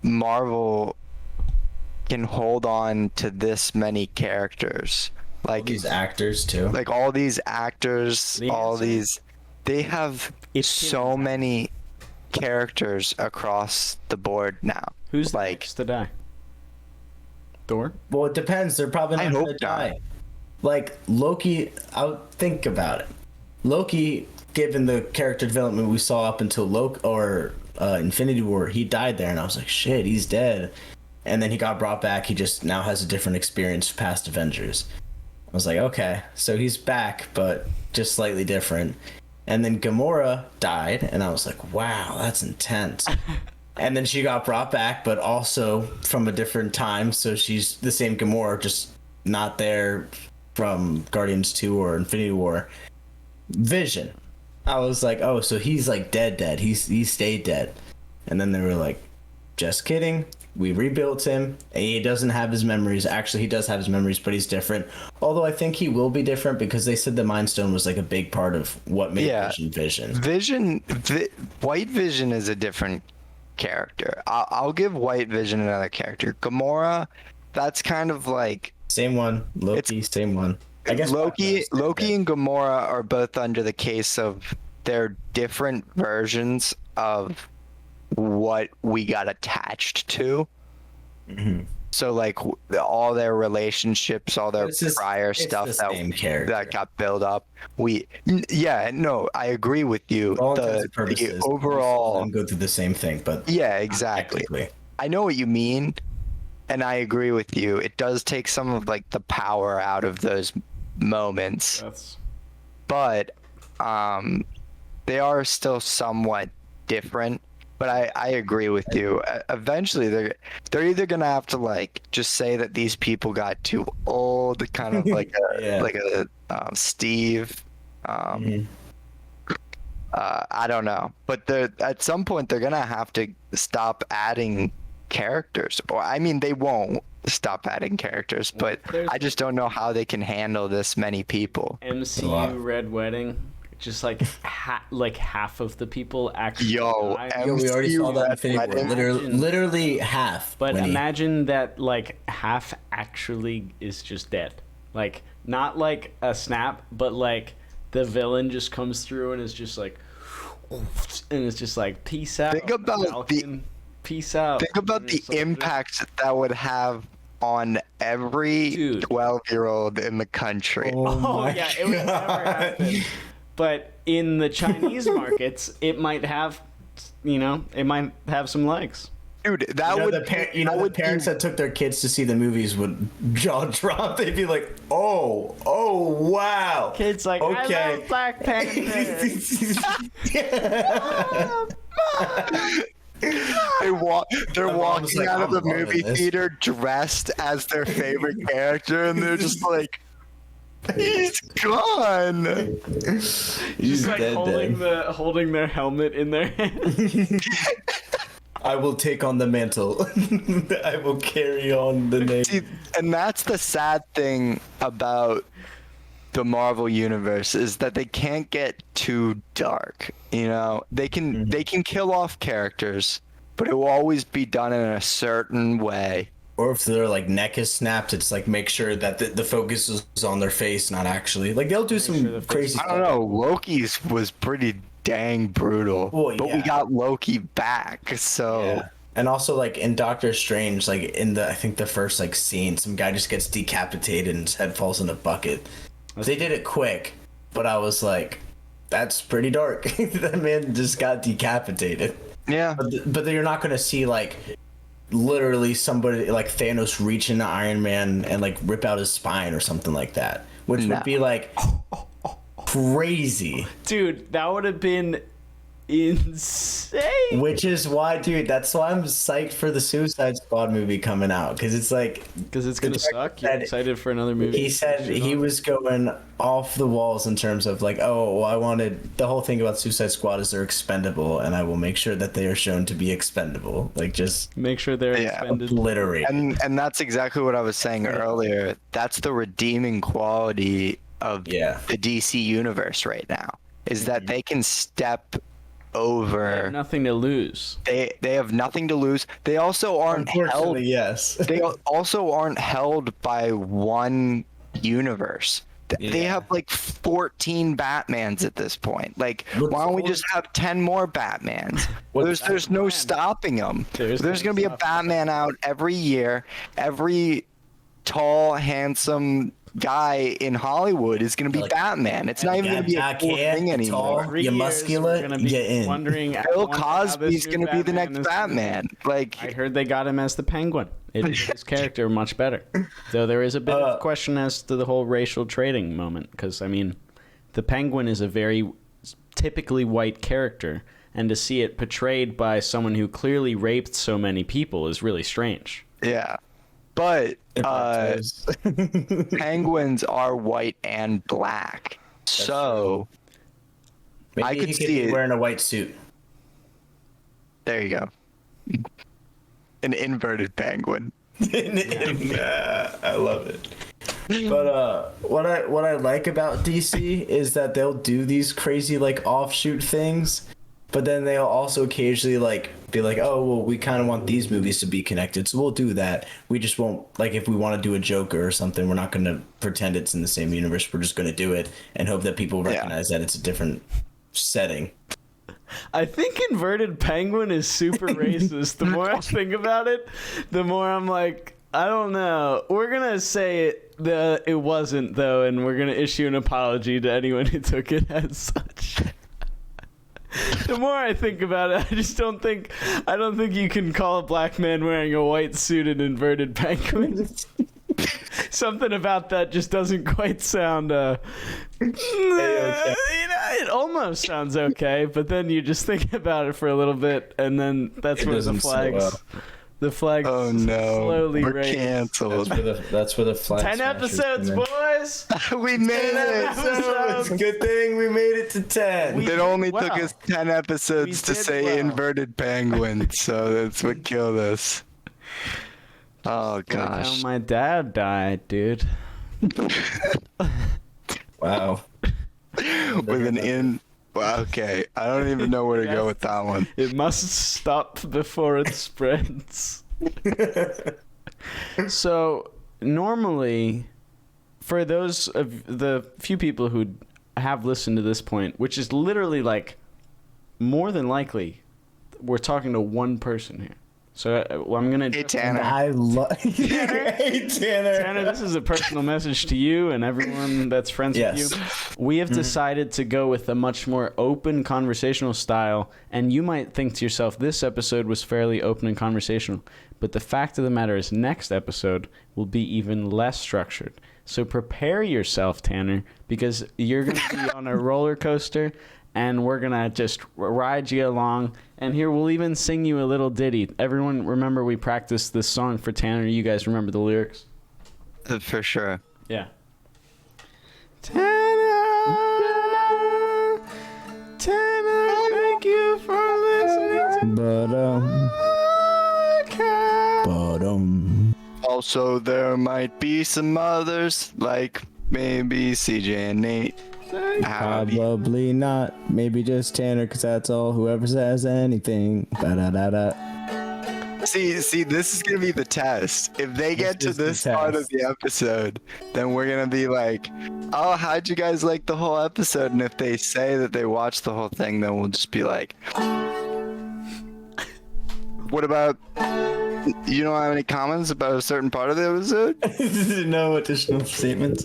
Marvel can hold on to this many characters. Like all these actors too. Like all these actors, they have so many characters across the board now. Who's like next to die? Thor? Well, it depends. They're probably not going to die. like Loki, I'll think about it. Loki, given the character development we saw up until Infinity War, he died there, and I was like, shit, he's dead. And then he got brought back. He just now has a different experience past Avengers. I was like, okay, so he's back, but just slightly different. And then Gamora died, and I was like, wow, that's intense. And then she got brought back, but also from a different time, so she's the same Gamora, just not there from Guardians 2 or Infinity War. Vision. I was like, oh, so he's like dead. He stayed dead. And then they were like, just kidding. We rebuilt him, and he doesn't have his memories. Actually, he does have his memories, but he's different. Although I think he will be different because they said the Mind Stone was like a big part of what made Vision. White Vision is a different character. I'll give White Vision another character. Gamora, that's kind of like... Same one. Loki, same one. I guess Loki and Gamora are both under the case of they're different versions of what we got attached to. Mm-hmm. So like all their relationships, all their prior stuff that got built up. I agree with you. The overall go through the same thing, but yeah, exactly. I know what you mean, and I agree with you. It does take some of like the power out of those moments, but they are still somewhat different. But I agree with you. Eventually, they're either gonna have to like just say that these people got too old, kind of like a Steve. I don't know, but at some point they're gonna have to stop adding characters. Or I mean, they won't stop adding characters, but I just don't know how they can handle this many people. MCU Red Wedding. Just like half of the people actually die. We already saw that in Infinity War. Literally half. But imagine that like half actually is just dead. Like not like a snap, but like the villain just comes through and is just like, and it's just like peace out. Think about peace out. Think about the impact that would have on every 12-year-old in the country. Oh yeah, it would never happen. But in the Chinese markets, it might have, it might have some legs. Dude, the parents that took their kids to see the movies would jaw drop. They'd be like, "Oh, wow!" Kids like, okay. I love Black Panther. They're walking out of the movie theater dressed as their favorite character, and they're just like, he's gone. Just like holding their helmet in their hand. I will take on the mantle. I will carry on the name. See, and that's the sad thing about the Marvel universe is that they can't get too dark. They can kill off characters, but it will always be done in a certain way. Or if their like neck is snapped, it's like make sure that the focus is on their face, not actually. Like they'll do some crazy stuff. I don't know. Loki's was pretty dang brutal, but we got Loki back, so. Yeah. And also like in Doctor Strange, like in I think the first like scene, some guy just gets decapitated and his head falls in a bucket. They did it quick, but I was like, that's pretty dark. That man just got decapitated. Yeah. But you're not gonna see like literally somebody like Thanos reach into Iron Man and like rip out his spine or something like that, which would be like crazy. Dude, that would have been insane. Which is why, dude, that's why I'm psyched for the Suicide Squad movie coming out, because it's gonna suck. You're excited for another movie. He said he was going off the walls in terms of like, oh, well, I wanted the whole thing about Suicide Squad is they're expendable, and I will make sure that they are shown to be expendable. Like, just make sure they're expended. Obliterate. And that's exactly what I was saying earlier. That's the redeeming quality of the DC universe right now, is that they can step over. They have nothing to lose. They have nothing to lose. They also aren't held. Yes. They also aren't held by one universe. They have like 14 Batmans at this point. Like, why don't we just have 10 more Batmans? There's no stopping them. There's going to be a Batman out every year. Every tall, handsome guy in Hollywood is going to be Like, Batman. It's not even going to be a cool thing anymore. Tall, you're muscular, get in. Bill Cosby's going to be the next Batman. Like, I heard they got him as the Penguin. It made his character much better. Though there is a bit of question as to the whole racial trading moment, because, I mean, the Penguin is a very typically white character, and to see it portrayed by someone who clearly raped so many people is really strange. yeah. But penguins are white and black. So Maybe I could he see be it. wearing a white suit. There you go. An inverted penguin. I love it. But what I like about DC is that they'll do these crazy like offshoot things, but then they'll also occasionally like be like, oh well, we kind of want these movies to be connected, so we'll do that. We just won't, like, if we want to do a Joker or something, we're not going to pretend it's in the same universe. We're just going to do it and hope that people recognize that it's a different setting. I think inverted penguin is super racist. The more I think about it, the more I'm like, I don't know. We're going to say it wasn't, though, and we're going to issue an apology to anyone who took it as such. The more I think about it, I don't think you can call a black man wearing a white suit an inverted penguin. Something about that just doesn't quite sound okay. It almost sounds okay, but then you just think about it for a little bit, and then that's where the flags Oh no, slowly we're raise. canceled. That's where the flag 10 episodes, boys. We made 10 it. episodes. Good thing we made it to 10. It only took well. us 10 episodes to We did say well. inverted penguin, so that's what killed us. Oh Like how gosh. my dad died, dude. Wow. With an in. Well, okay, I don't even know where to go with that one. It must stop before it spreads. So, normally, for those of the few people who have listened to this point, which is literally like more than likely, we're talking to one person here. So, I'm going to... Hey, Tanner. I love. Hey, Tanner. Tanner, this is a personal message to you and everyone that's friends with you. We have decided to go with a much more open conversational style, and you might think to yourself, this episode was fairly open and conversational, but the fact of the matter is next episode will be even less structured. So prepare yourself, Tanner, because you're going to be on a roller coaster, and we're going to just ride you along. And here, we'll even sing you a little ditty. Everyone, remember we practiced this song for Tanner. You guys remember the lyrics? For sure. Yeah. Tanner, thank you for listening to Also, there might be some others, like maybe CJ and Nate. Probably not. Maybe just Tanner, because that's all whoever says anything. Ba-da-da-da. See, this is gonna be the test. If they get to is the this part of test. the episode, then we're gonna be like, "Oh, how'd you guys like the whole episode?" And if they say that they watched the whole thing, then we'll just be like, "What about? You don't have any comments about a certain part of the episode?" No additional statements.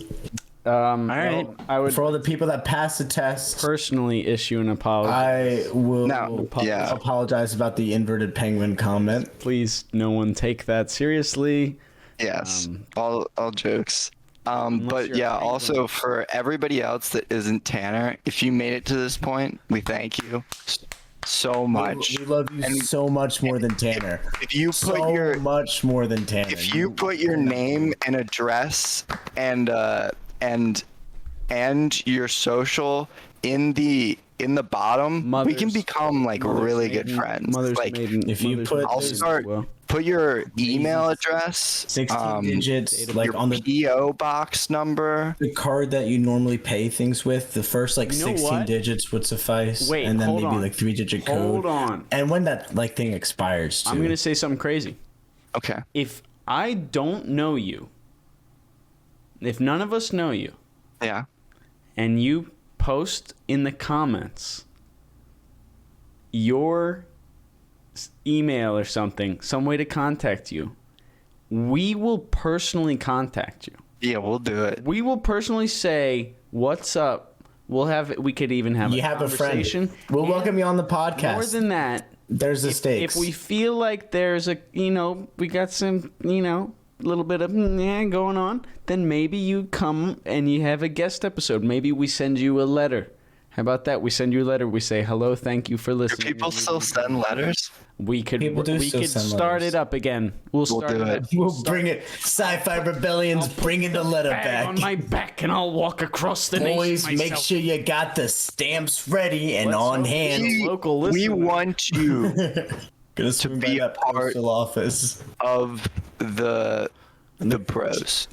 All right. I would For all the people that passed the test, personally issue an apology. I will No, yeah. apologize about the inverted penguin comment. Please, no one take that seriously. Yes, all jokes. But you're yeah, a penguin. also for everybody else that isn't Tanner, if you made it to this point, we thank you so much. We love you so much more than Tanner. If you put So your much more than Tanner. if you put your name and address and your social in the bottom, we can Mother's- become like Mother's really maiden- good friends. Mother's Like maiden- if you mother's put- maiden I'll as start well. put your email address, 16 digits, like your on the PO box number. card that you normally pay things with, the first like You know 16 what? digits would suffice. Wait, and then hold maybe on. like 3-digit code. Hold on. And when that like thing expires too. I'm going to say something crazy. Okay. If I don't know you, if none of us know you, Yeah. and you post in the comments your email or something, some way to contact you, we will personally contact you. Yeah, we'll do it. We will personally say, "What's up?" We could even have You a have a friend. conversation. We'll And welcome you on the podcast. More than that, There's the stakes. if we feel like there's we got some, little bit of going on, then maybe you come and you have a guest episode. Maybe we send you a letter. How about that? We send you a letter. We say, hello, thank you for Do listening. people still send letters? We could People do still send start letters. it up again. We'll start do it it. up. We'll bring it. Sci-Fi Rebellion's bringing the letter Bag back. on my back and I'll walk across the Boys, nation make myself. sure you got the stamps ready and Let's on hope hand. we- Local We listener. want you Gonna to be a part postal office. of the pros.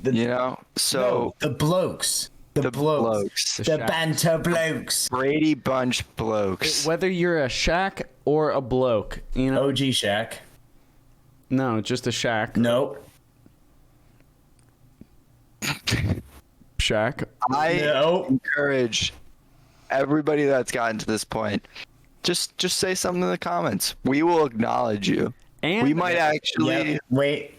So The blokes. The blokes. blokes. The Shaq. banter blokes. Brady Bunch blokes. Whether you're a shack or a bloke, OG Shaq. No, just a shack. Nope. Shack. I No. encourage everybody that's gotten to this point, just say something in the comments. We will acknowledge you. And We might actually. Yeah, wait.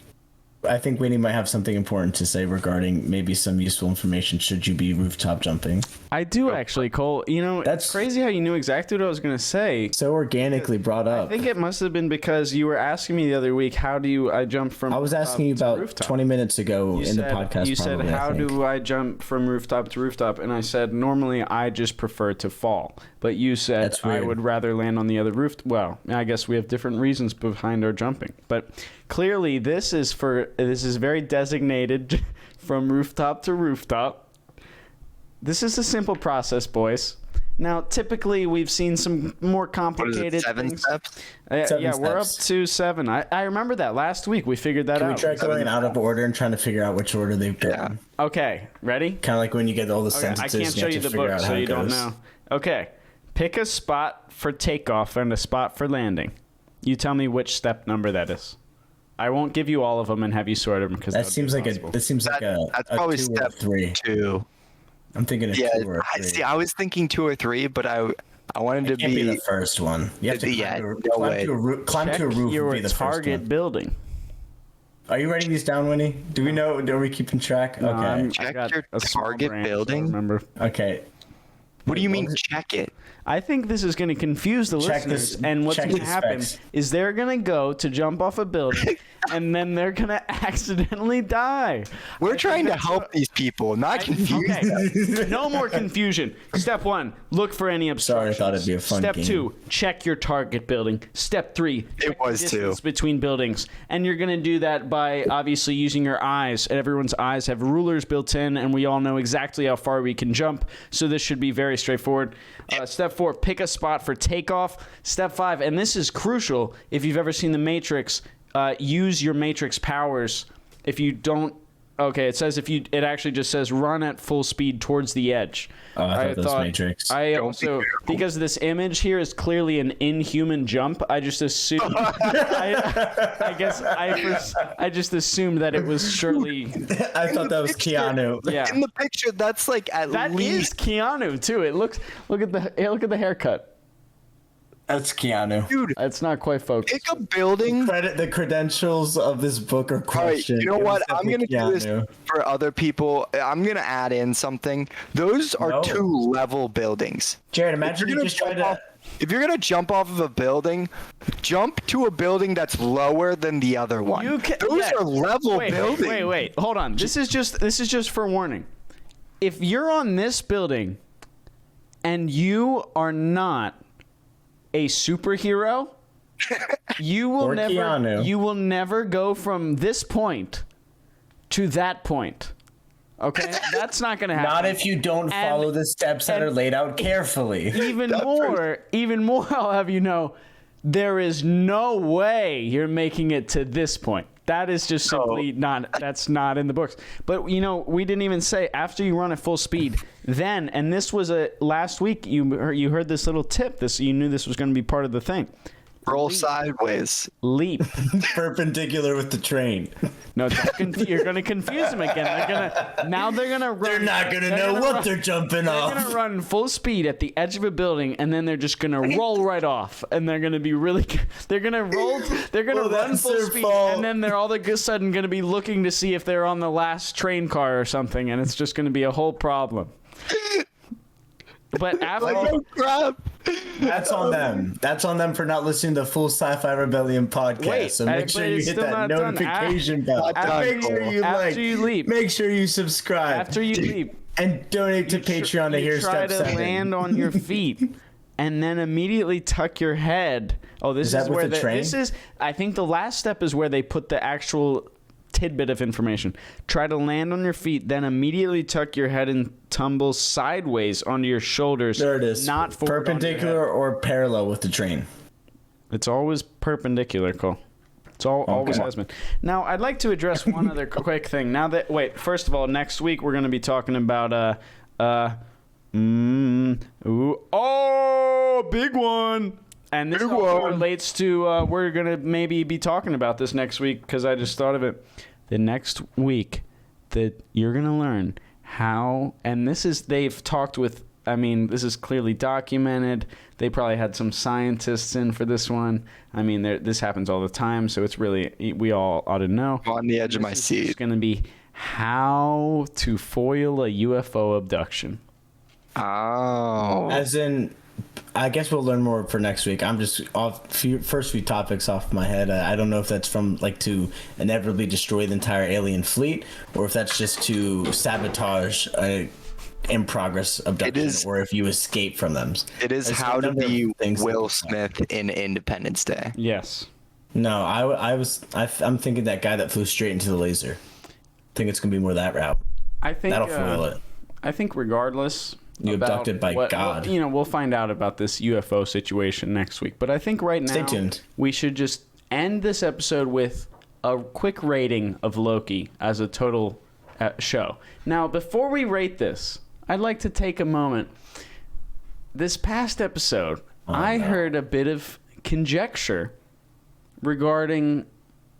I think Winnie might have something important to say regarding maybe some useful information should you be rooftop jumping. I do actually, Cole. That's- That's crazy how you knew exactly what I was going to say. So organically brought I up. think it must have been because you were asking me the other week, how do I jump from I was asking you rooftop to about rooftop? 20 minutes ago You in the said- podcast. You said, probably, I how think. do I jump from rooftop to rooftop? And I said, normally I just prefer to fall. But you said, That's I weird. would rather land on the other roof. Well, I guess we have different reasons behind our jumping. But clearly this is very designated from rooftop to rooftop. This is a simple process, boys. Now, typically, we've seen some more What is complicated it, 7 things. steps? Seven We're up steps. to 7. I remember that last week. We figured that Can we out. try going out of order and trying to figure out which order they've Yeah. gotten? Okay, ready? Kind of like when you get all the Okay, I sentences. can't show have you to the figure book, out so how it you don't goes. know. Okay, pick a spot for takeoff and a spot for landing. You tell me which step number that is. I won't give you all of them and have you sort them because That seems like a. That seems like a. That's a probably 2 or step 3. 2. I'm thinking a Yeah, 2 or a 3. I was thinking 2 or 3, but I wanted to Can't be be. the first one. You have to Yeah, climb, no way. climb check to a roof your would be the first target one. building. Are you writing these down, Winnie? Do we know? Are we keeping track? No, Okay. I Check got your a small target brain, so building? remember. Okay. What do you mean What is it? check it? I think this is going to confuse the Check listeners. this- And what's check going to the happen specs. is they're going to go to jump off a building, and then they're going to accidentally die. We're trying to help these people, not confuse them. Okay, no more confusion. Step 1, look for any Sorry, I obstructions. thought it'd be a fun Step game. 2, check your target building. Step 3, check was the too. distance between buildings. And you're going to do that by obviously using your eyes. And everyone's eyes have rulers built in, and we all know exactly how far we can jump. So this should be very straightforward. Step 4, pick a spot for takeoff. Step 5, and this is crucial if you've ever seen The Matrix, use your Matrix powers. If you don't, okay, it says it actually just says run at full speed towards the edge. Oh, I thought that was Matrix. I Don't be also, careful. because this image here is clearly an inhuman jump, I just assumed, I just assumed that it was surely, I thought that was Keanu. yeah. In the picture, that's like at That is least. Keanu too. Look at the haircut. That's Keanu. Dude, It's not quite focused. pick a building. The credentials of this book are All right, questioned. you know It was what? I'm definitely gonna do this Keanu. for other people. I'm gonna add in something. Those are No. 2 level buildings. Jared, imagine you You're just gonna tried jump to. off- If you're gonna jump off of a building, jump to a building that's lower than the other one. Those yeah. are level buildings. Wait. Hold on. This is just for warning. If you're on this building and you are not a superhero, you will Or never Keanu. you will never go from this point to that point. Okay? That's not going to happen. Not if you don't And- follow the steps that are laid out carefully. even more, I'll have you know, there is no way you're making it to this point. That is just simply that's not in the books. But, we didn't even say after you run at full speed, then, and this was last week, you heard this little tip, you knew this was going to be part of the thing. Roll sideways. Leap. Perpendicular with the train. No, you're going to confuse them again. They're going to run. They're not going to know what they're jumping off. They're going to run full speed at the edge of a building, and then they're just going to roll right off. And they're going to be really, they're going to roll, they're going to run full speed, and then they're all of a sudden going to be looking to see if they're on the last train car or something, and it's just going to be a whole problem. But after That's on them. That's on them for not listening to the full Sci-Fi Rebellion podcast. Wait, so make sure you hit that notification bell. Make sure you after you leap. Make sure you subscribe. After you leap. And donate to Patreon to hear step 7. Try to land on your feet. And then immediately tuck your head. Oh, this is where this is. I think the last step is where they put the actual tidbit of information. Try to land on your feet, then immediately tuck your head and tumble sideways onto your shoulders. There it is. Not forward. Perpendicular or parallel with the train. It's always perpendicular, Cole. It's always has been. Now, I'd like to address one other quick thing. First of all, next week we're going to be talking about big one. And this also relates to, we're going to maybe be talking about this next week because I just thought of it. The next week that you're going to learn how, and they've talked with, this is clearly documented. They probably had some scientists in for this one. This happens all the time, so it's really, we all ought to know. I'm on the edge of my seat. It's going to be how to foil a UFO abduction. Oh. As in, I guess we'll learn more for next week. I'm just first few topics off my head. I don't know if that's from to inevitably destroy the entire alien fleet, or if that's just to sabotage a in progress abduction, or if you escape from them. It is how to be Will Smith in Independence Day. Yes. No, I'm thinking that guy that flew straight into the laser. I think it's gonna be more that route. I think that'll foil it. I think regardless. Abducted by God. We'll find out about this UFO situation next week. But I think right now stay tuned. We should just end this episode with a quick rating of Loki as a total show. Now, before we rate this, I'd like to take a moment. This past episode, I heard a bit of conjecture regarding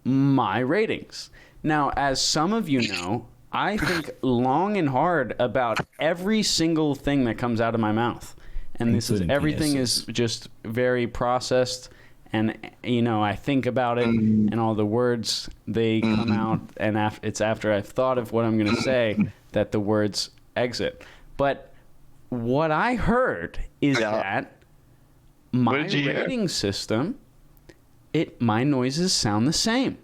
my ratings. Now, as some of you know, I think long and hard about every single thing that comes out of my mouth. And everything is just very processed. And, I think about it and all the words, they come out. And it's after I've thought of what I'm going to say that the words exit. But what I heard is that my rating system, my noises sound the same.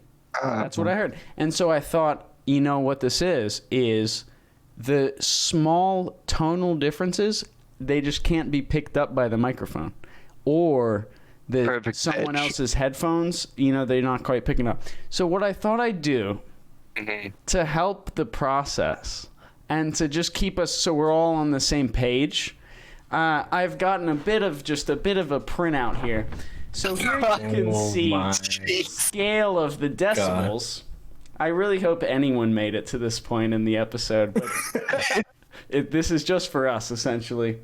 That's what I heard. And so I thought, what this is the small tonal differences, they just can't be picked up by the microphone. Or someone else's headphones, they're not quite picking up. So what I thought I'd do to help the process and to just keep us so we're all on the same page, I've gotten a bit of a printout here. So here you can see the scale of the decibels. God. I really hope anyone made it to this point in the episode, but this is just for us, essentially.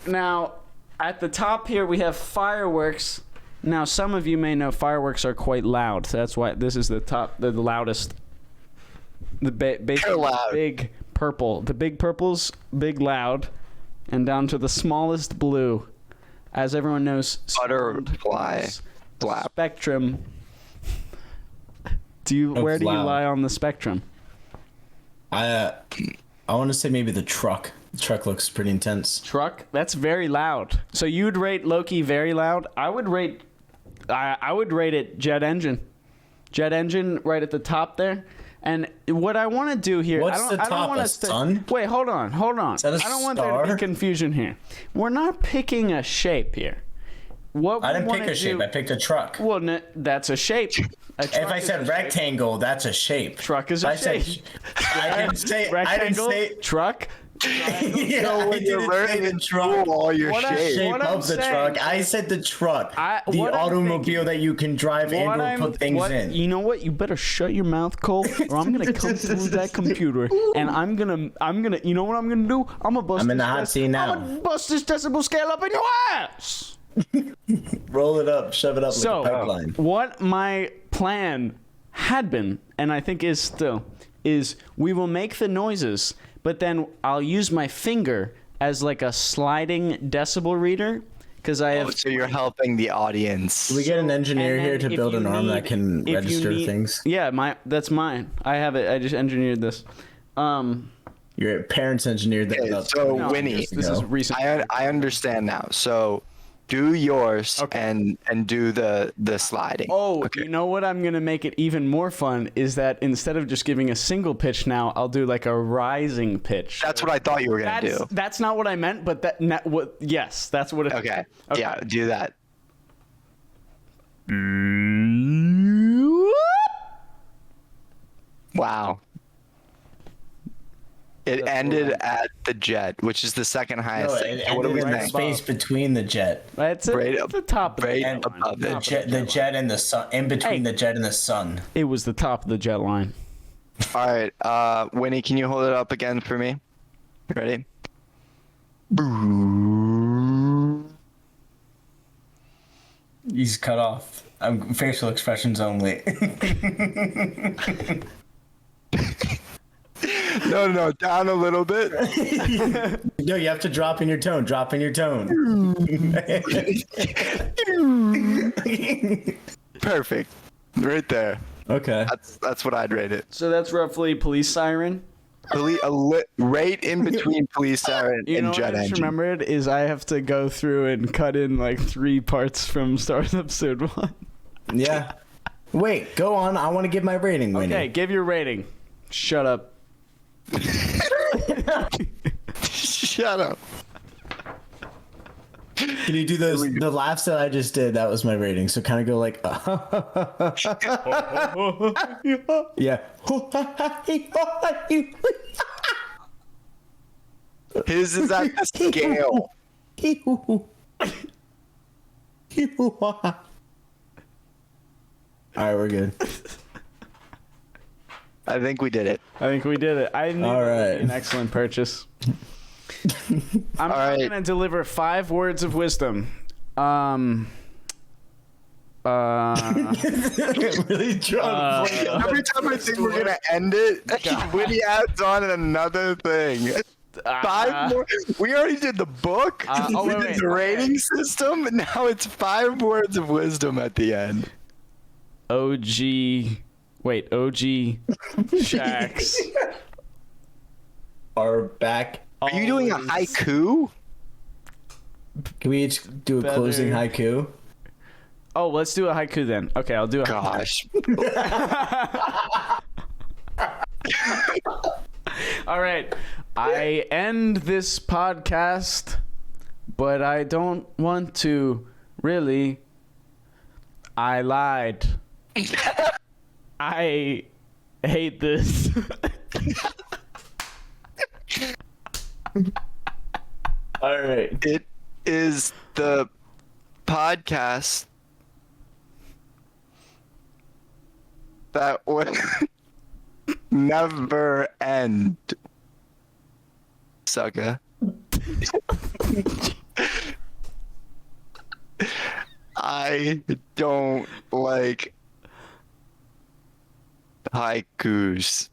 Now, at the top here, we have fireworks. Now, some of you may know fireworks are quite loud, so that's why this is the loudest. Big purple. The big purple's big loud, and down to the smallest blue. As everyone knows, butterfly spectrum. Where do you lie on the spectrum? I want to say maybe the truck. The truck looks pretty intense. Truck? That's very loud. So you'd rate Loki very loud? I would rate it jet engine. Jet engine right at the top there. And what I want to do here, What's the top, a sun? Wait, hold on. Is that a I don't want there to be confusion here. We're not picking a shape here. I didn't pick a shape. I picked a truck. Well, that's a shape. If I said rectangle, that's a shape. Truck is a shape. I didn't say rectangle. Truck. Yeah, when you're learning the truck, all your shape of the truck. I said the truck, the automobile that you can drive and or put things in. You know what? You better shut your mouth, Cole, or I'm gonna come through that computer and I'm gonna. You know what I'm gonna do? I'm in the hot seat now. I'm gonna bust this decibel scale up in your ass. Roll it up, shove it up So, like a pipeline. what my plan had been, and I think is still, is we will make the noises, but then I'll use my finger as like a sliding decibel reader, because I have. So you're helping the audience. We get an engineer And then here to if build you an arm need- that can if you register need- things. Yeah, that's mine. I have it. I just engineered this. Your parents engineered that. Okay, about so 20 Winnie, years this is ago. recent. I understand now. So do yours Okay. and do the sliding. Oh, okay. you know what? I'm gonna make it even more fun is that instead of just giving a single pitch now, I'll do like a rising pitch. That's what I thought you were gonna do. That's not what I meant, but yes, that's what it. Okay. Yeah, do that. Wow. It ended at the jet, which is the second No, highest thing. it So what are ended we in the saying? space between the jet. That's Right at the top. right of the jet above line. it. The jet and the sun, in between the jet and the sun. It was the top of the jet line. All right, Winnie, can you hold it up again for me? Ready? He's cut off. Facial expressions only. No, down a little bit. No, you have to drop in your tone. Drop in your tone. Perfect. Right there. Okay. That's what I'd rate it. So that's roughly police siren. Right in between police siren You know and what I jet just engine. remembered is I have to go through and cut in like 3 parts from Star Wars Episode 1. Yeah. Wait, go on. I want to give my rating, Winnie. Okay, give your rating. Shut up. Shut up. Can you do the laughs that I just did? That was my rating. So kind of go like, yeah. His is at the scale. All right, we're good. I think we did it. I think we did it. I knew All it would right. be an excellent purchase. I'm All right. going to deliver 5 words of wisdom. Really drunk. Every time I think we're gonna end it, Winnie adds on another thing. 5 more. We already did the book. We wait, did wait, the rating system. And now it's 5 words of wisdom at the end. OG Shacks. Are back. Are you doing a Always haiku? Can we each do a closing haiku? Oh, let's do a haiku then. Okay, I'll do a Gosh. All right. I end this podcast, but I don't want to really. I lied. I hate this. All right. It is the podcast that would never end. Sucker. I don't like haikus.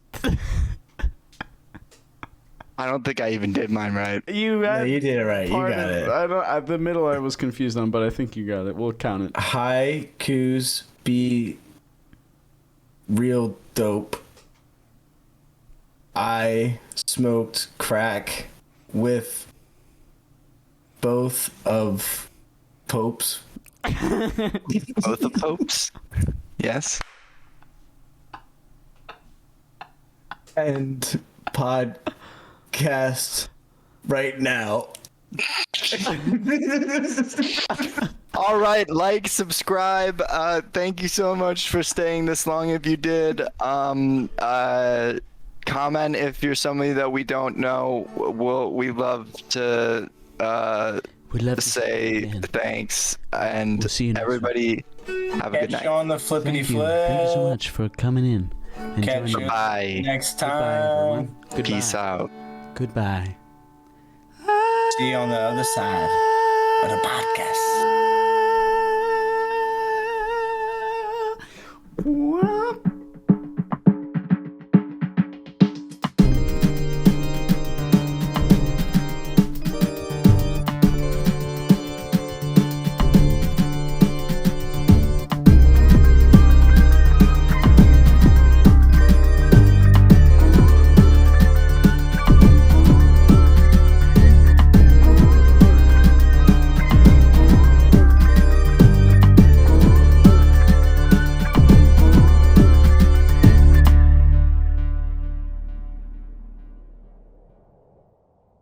I don't think I even did mine right. You No, you did it right. You got it. I don't. At the middle, I was confused on, but I think you got it. We'll count it. Haikus be real dope. I smoked crack with both of popes. Both the popes. Yes. And podcast right now. All right, like, subscribe. Thank you so much for staying this long. If you did, comment if you're somebody that we don't know. We love to We'd love to say thanks, and We'll see you next everybody have a good Catch night. you on the flippity Thank you. flip. Thank you so much for coming in. And Catch joining you us. Bye. next Goodbye, time. everyone. Goodbye. Peace out. Goodbye. See you on the other side of the podcast.